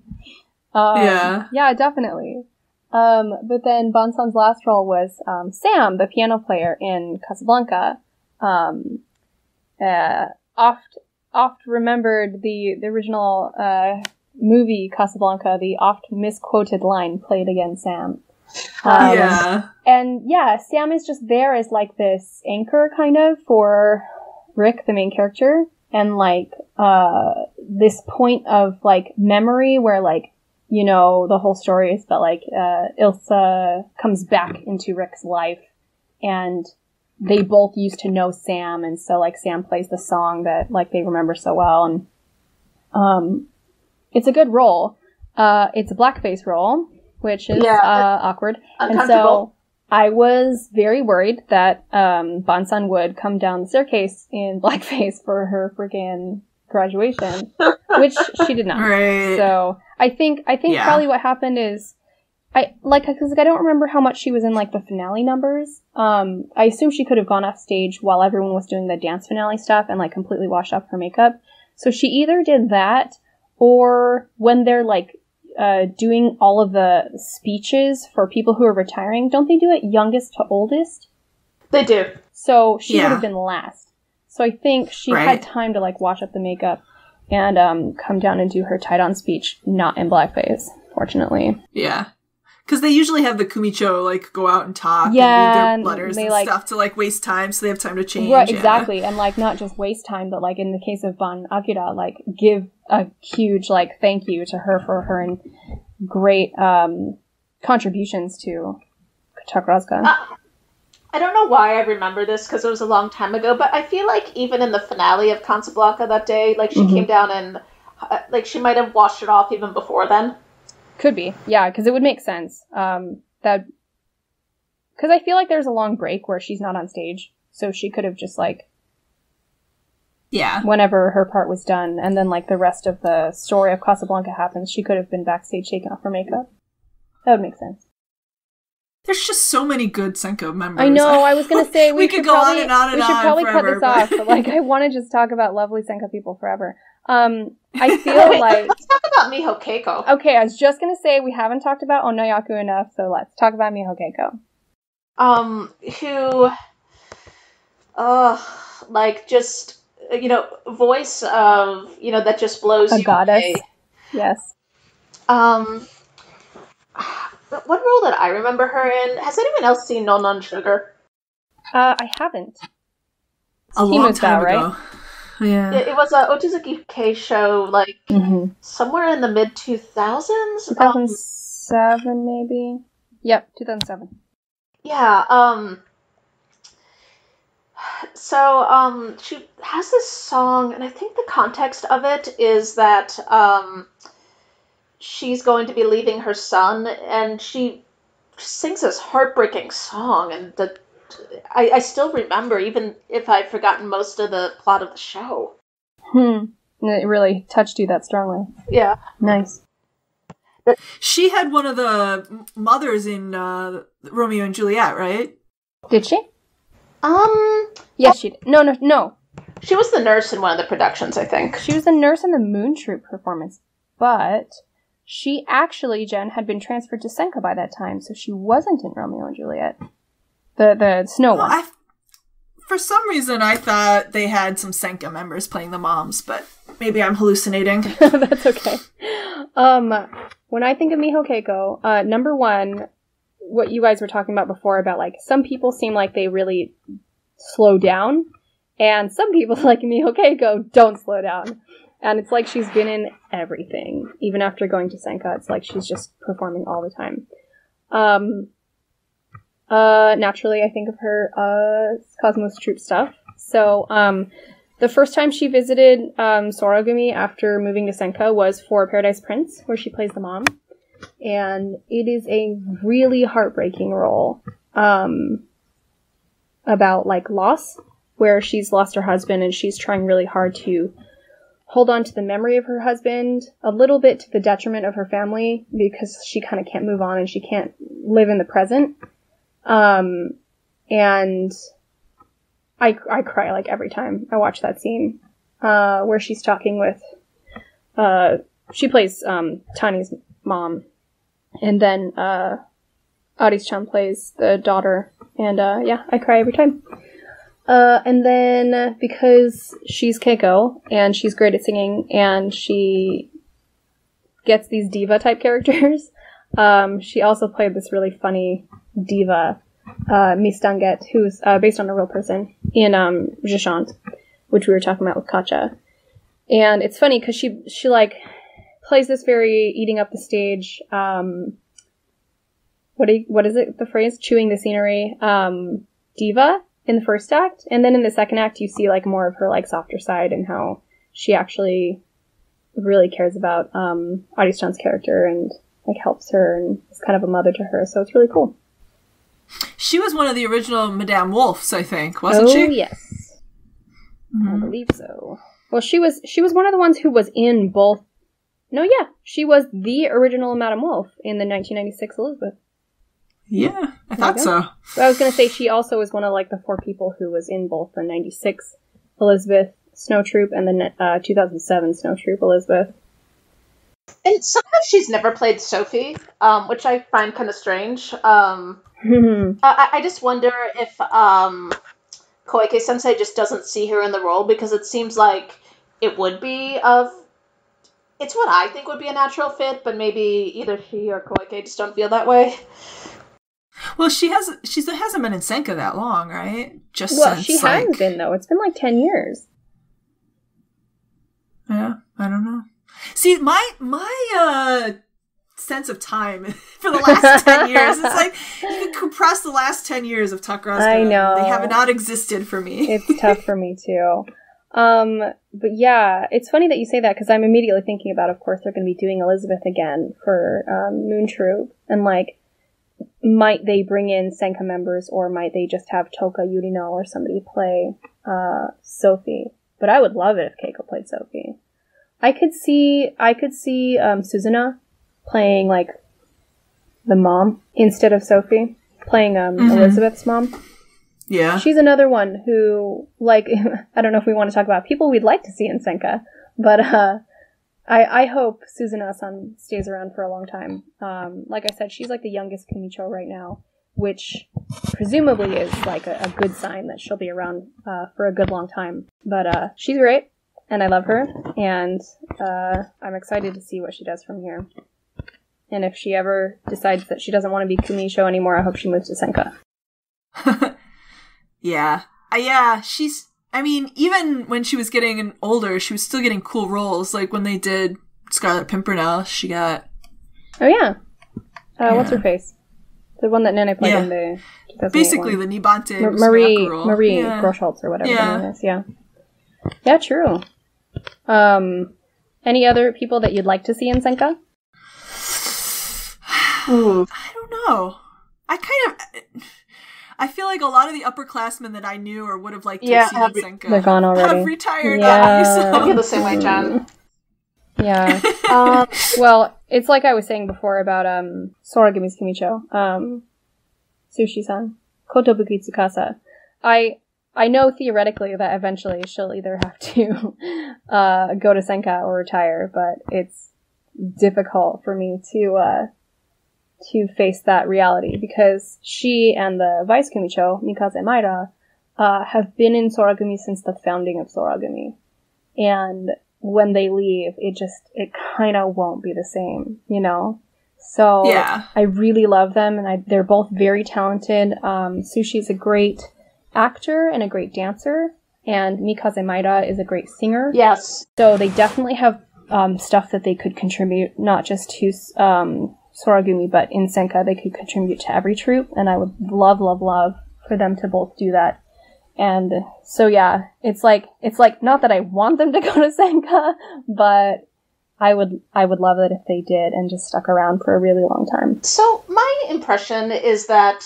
Yeah, definitely. But then Bansan's last role was Sam, the piano player in Casablanca. Oft remembered the original movie Casablanca, the oft misquoted line played again Sam. And Sam is just there as like this anchor kind of for Rick, the main character, and like this point of like memory where like, you know, the whole story is that, like, Ilsa comes back into Rick's life, and they both used to know Sam, and so, like, Sam plays the song that, like, they remember so well, and, it's a good role. It's a blackface role, which is, awkward. And so, I was very worried that, Bansan would come down the staircase in blackface for her freaking graduation, which she did not. Right. So I think probably what happened is because I don't remember how much she was in like the finale numbers. I assume she could have gone off stage while everyone was doing the dance finale stuff and like completely washed up her makeup. So she either did that, or when they're like doing all of the speeches for people who are retiring, don't they do it youngest to oldest? They do. So she would have been last. So I think she had time to like wash up the makeup and come down and do her tied-on speech, not in blackface, fortunately. Yeah. Because they usually have the Kumicho, like, go out and talk and Yeah, read and their letters they, and like- stuff to, like, waste time so they have time to change. Right, yeah. exactly. And, like, not just waste time, but, like, in the case of Ban Akira, like, give a huge, like, thank you to her for her and great contributions to Takarazuka. I don't know why I remember this because it was a long time ago, but I feel like even in the finale of Casablanca that day, like, she came down and, like, she might have washed it off even before then. Could be, yeah, because it would make sense. Because I feel like there's a long break where she's not on stage, so she could have just, like, Yeah. whenever her part was done, and then, like, the rest of the story of Casablanca happens, she could have been backstage taking off her makeup. That would make sense. There's just so many good Senka members. I know, I was gonna say we could go on and on and we should on probably forever, cut this off, but, like, I want to just talk about lovely Senka people forever. I feel Wait, like... let's talk about Miho Keiko. Okay, I was just gonna say we haven't talked about Onoyaku enough, so let's talk about Miho Keiko. Who, like, just, voice of, that just blows A you goddess. away. Yes. What role did I remember her in? Has anyone else seen No Non Sugar? I haven't. A long Himu's time Vow, ago. right? Yeah. It was a Ochizuki K show, like, somewhere in the mid-2000s? 2007, maybe? Yep, 2007. Yeah, so, she has this song, and I think the context of it is that, she's going to be leaving her son, and she sings this heartbreaking song, and I still remember, even if I've forgotten most of the plot of the show. It really touched you that strongly. Yeah. Nice. She had one of the mothers in Romeo and Juliet, right? Did she? Yes, she did. No. She was the nurse in one of the productions, I think. She was a nurse in the Moon Troop performance, but she actually, Jen, had been transferred to Senka by that time, so she wasn't in Romeo and Juliet. The snow one. For some reason, I thought they had some Senka members playing the moms, but maybe I'm hallucinating. That's okay. When I think of Miho Keiko, number one, what you guys were talking about before about, like, some people seem like they really slow down, and some people, like Miho Keiko, don't slow down. And it's like she's been in everything. Even after going to Senka, it's like she's just performing all the time. Naturally, I think of her Cosmos Troop stuff. So, the first time she visited Soragumi after moving to Senka was for Paradise Prince, where she plays the mom. And it is a really heartbreaking role about, like, loss, where she's lost her husband and she's trying really hard to hold on to the memory of her husband, a little bit to the detriment of her family, because she kind of can't move on and she can't live in the present. And I cry, like, every time I watch that scene, where she's talking with, she plays, Tani's mom, and then, Aris-chan plays the daughter, and, yeah, I cry every time. And then, because she's Keiko, and she's great at singing, and she gets these diva-type characters, she also played this really funny diva, Miss Danget, who's based on a real person, in Jishant, which we were talking about with Katja. And it's funny, because she like, plays this very eating up the stage, what is it, the phrase? Chewing the scenery, diva in the first act, and then in the second act you see, like, more of her, like, softer side and how she actually really cares about Aris-chan's character and, like, helps her and is kind of a mother to her, so it's really cool. She was one of the original Madame Wolfs, I think, wasn't she? Oh, yes. I believe so. Well, she was one of the ones who was in both. No, yeah, she was the original Madame Wolf in the 1996 Elizabeth. Yeah, I thought so. But I was going to say she also was one of, like, the 4 people who was in both the 96 Elizabeth Snow Troop and the 2007 Snow Troop Elizabeth. And somehow she's never played Sophie, which I find kind of strange. I just wonder if Koike Sensei just doesn't see her in the role, because it seems like it would be of it's what I think would be a natural fit, but maybe either she or Koike just don't feel that way. Well, she hasn't been in Senka that long, right? She hasn't been, though. It's been like 10 years. Yeah, I don't know. See, my sense of time for the last 10 years, it's like you can compress the last 10 years of Takarazuka. I know. They have not existed for me. It's tough for me, too. But yeah, it's funny that you say that, because I'm immediately thinking about, of course, they're going to be doing Elizabeth again for Moon Troop, and like, might they bring in Senka members, or might they just have Toka Yurino or somebody play Sophie? But I would love it if Keiko played Sophie. I could see Suzuna playing like the mom instead of Sophie, playing Elizabeth's mom. Yeah. She's another one who, like, I don't know if we want to talk about people we'd like to see in Senka, but I hope Suzuna-san stays around for a long time. Like I said, she's like the youngest Kumicho right now, which presumably is like a good sign that she'll be around for a good long time. But she's great, and I love her, and I'm excited to see what she does from here. And if she ever decides that she doesn't want to be Kumicho anymore, I hope she moves to Senka. Yeah. Yeah, I mean, even when she was getting older, she was still getting cool roles. Like when they did Scarlet Pimpernel, she got... Oh, yeah. What's her face? The one that Nene played in the 2008 basically one. the Nibante Marie yeah. Groschholz or whatever her name is, yeah. Yeah, true. Any other people that you'd like to see in Senka? I don't know. I feel like a lot of the upperclassmen that I knew or would have liked to see in Senka they're gone already. have retired. Yeah. I feel the same way, Jen. Yeah. Well, it's like I was saying before about Soragumi's Kumicho, Sushi-san, Kotobuki Tsukasa. I know theoretically that eventually she'll either have to go to Senka or retire, but it's difficult for me to face that reality, because she and the vice Kumicho, Mikaze Maida, have been in Soragumi since the founding of Soragumi. And when they leave, it kind of won't be the same, you know? So yeah. I really love them, and they're both very talented. Sushi's a great actor and a great dancer, and Mikaze Maida is a great singer. Yes. So they definitely have stuff that they could contribute, not just to Soragumi, but in Senka they could contribute to every troupe, and I would love for them to both do that. And so yeah, it's like not that I want them to go to Senka, but I would love it if they did and just stuck around for a really long time. So my impression is that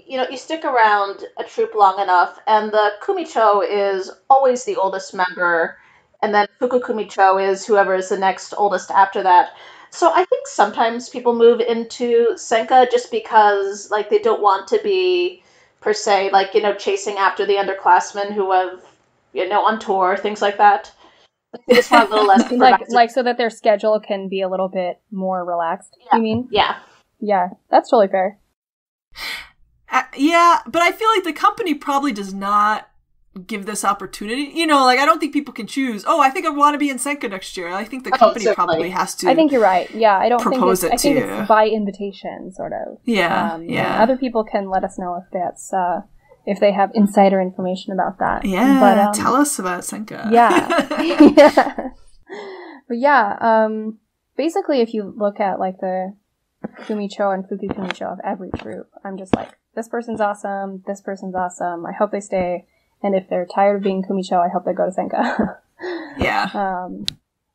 you stick around a troupe long enough, and the Kumicho is always the oldest member, and then Fuku Kumicho is whoever is the next oldest after that. So I think sometimes people move into Senka just because, like, they don't want to be, per se, like, chasing after the underclassmen who have, on tour, things like that. They just want a little less... like, so that their schedule can be a little bit more relaxed, yeah. You mean? Yeah. Yeah, that's totally fair. Yeah, but I feel like the company probably does not give this opportunity. I don't think people can choose, I think I want to be in Senka next year. I think the company probably has to. I think you're right. Yeah, I think it's by invitation, sort of. Yeah, yeah. Other people can let us know if that's if they have insider information about that. Yeah, but, tell us about Senka. Yeah. Yeah. But yeah, basically if you look at like the Kumicho and Fuku Kumicho of every troupe, I'm just like, this person's awesome, I hope they stay. And if they're tired of being Kumicho, I hope they go to Senka. Yeah.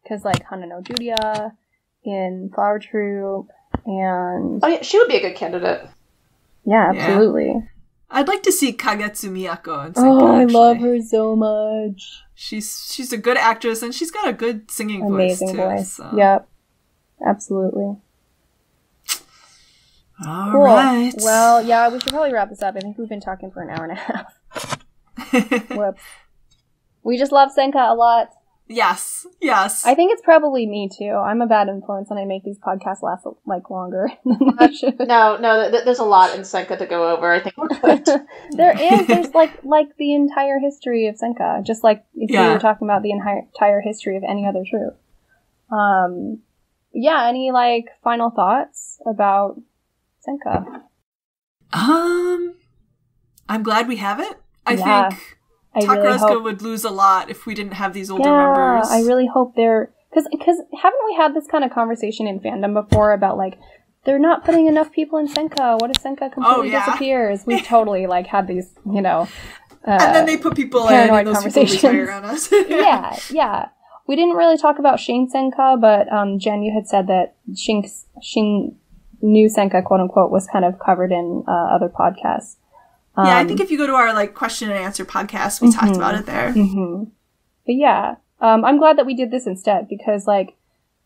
Because like Hanano Julia in Flower Troop, and... Oh yeah, she would be a good candidate. Yeah, absolutely. Yeah. I'd like to see Kagetsu Miyako in Senka, I actually. love her so much. She's a good actress, and she's got a good singing Amazing voice, too. So. Yep. Absolutely. All right. Well, yeah, we should probably wrap this up. I think we've been talking for an hour and a half. Whoops. We just love Senka a lot. Yes. I think it's probably me too. I'm a bad influence and I make these podcasts last like longer than they should. No, there's a lot in Senka to go over. I think we're good. There's like the entire history of Senka, just like if we were talking about the entire history of any other troupe. Yeah, any like final thoughts about Senka? I'm glad we have it. I think Takarazuka would lose a lot if we didn't have these older members. I really hope they're... Because haven't we had this kind of conversation in fandom before about, like, they're not putting enough people in Senka. What if Senka completely disappears? We've totally, like, had these, you know... and then they put people in and those people retire on us. Yeah. We didn't really talk about Shin Senka, but Jen, you had said that Shin New Senka, quote-unquote, was kind of covered in other podcasts. Yeah, I think if you go to our like question and answer podcast, we talked about it there. Mm-hmm. But yeah, I'm glad that we did this instead because like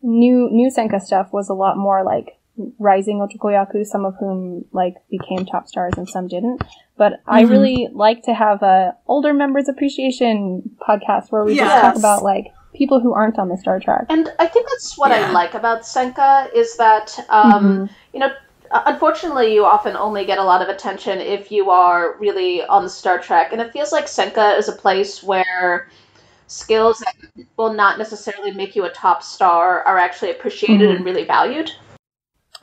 new Senka stuff was a lot more like rising otokoyaku, some of whom like became top stars and some didn't. But I really like to have a older members appreciation podcast where we just talk about like people who aren't on the Star Trek. And I think that's what I like about Senka is that you know. Unfortunately, you often only get a lot of attention if you are really on Star Trek, and it feels like Senka is a place where skills that will not necessarily make you a top star are actually appreciated and really valued.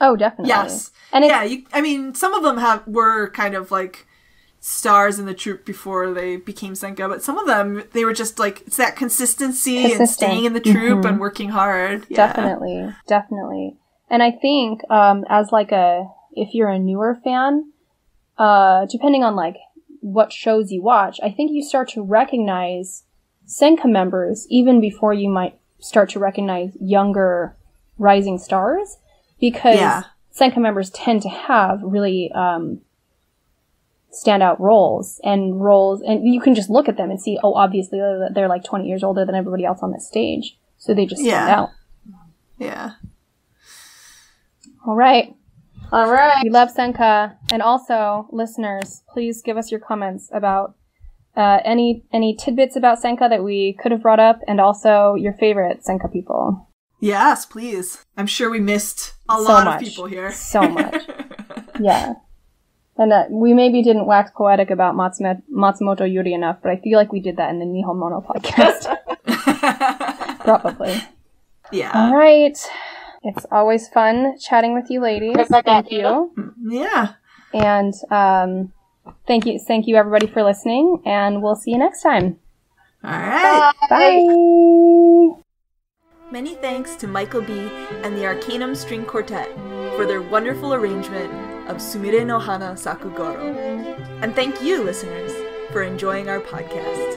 Oh, definitely. Yes. And I mean, some of them were kind of like stars in the troupe before they became Senka, but some of them, they were just like, it's that consistency and staying in the troupe and working hard. Yeah. Definitely. And I think, as like if you're a newer fan, depending on like what shows you watch, I think you start to recognize Senka members even before you might start to recognize younger rising stars, because Senka members tend to have really, standout roles, and you can just look at them and see, oh, obviously they're like 20 years older than everybody else on this stage, so they just stand out. Yeah. All right. We love Senka. And also, listeners, please give us your comments about any tidbits about Senka that we could have brought up, and also your favorite Senka people. Yes, please. I'm sure we missed a lot of people here. So much. Yeah. And we maybe didn't wax poetic about Matsumoto Yuri enough, but I feel like we did that in the Nihon Mono podcast. Probably. Yeah. All right. It's always fun chatting with you ladies. Thank you. Yeah. And thank you everybody for listening, and we'll see you next time. All right. Bye. Many thanks to Michael B. and the Arcanum String Quartet for their wonderful arrangement of Sumire no Hana Sakugoro. And thank you, listeners, for enjoying our podcast.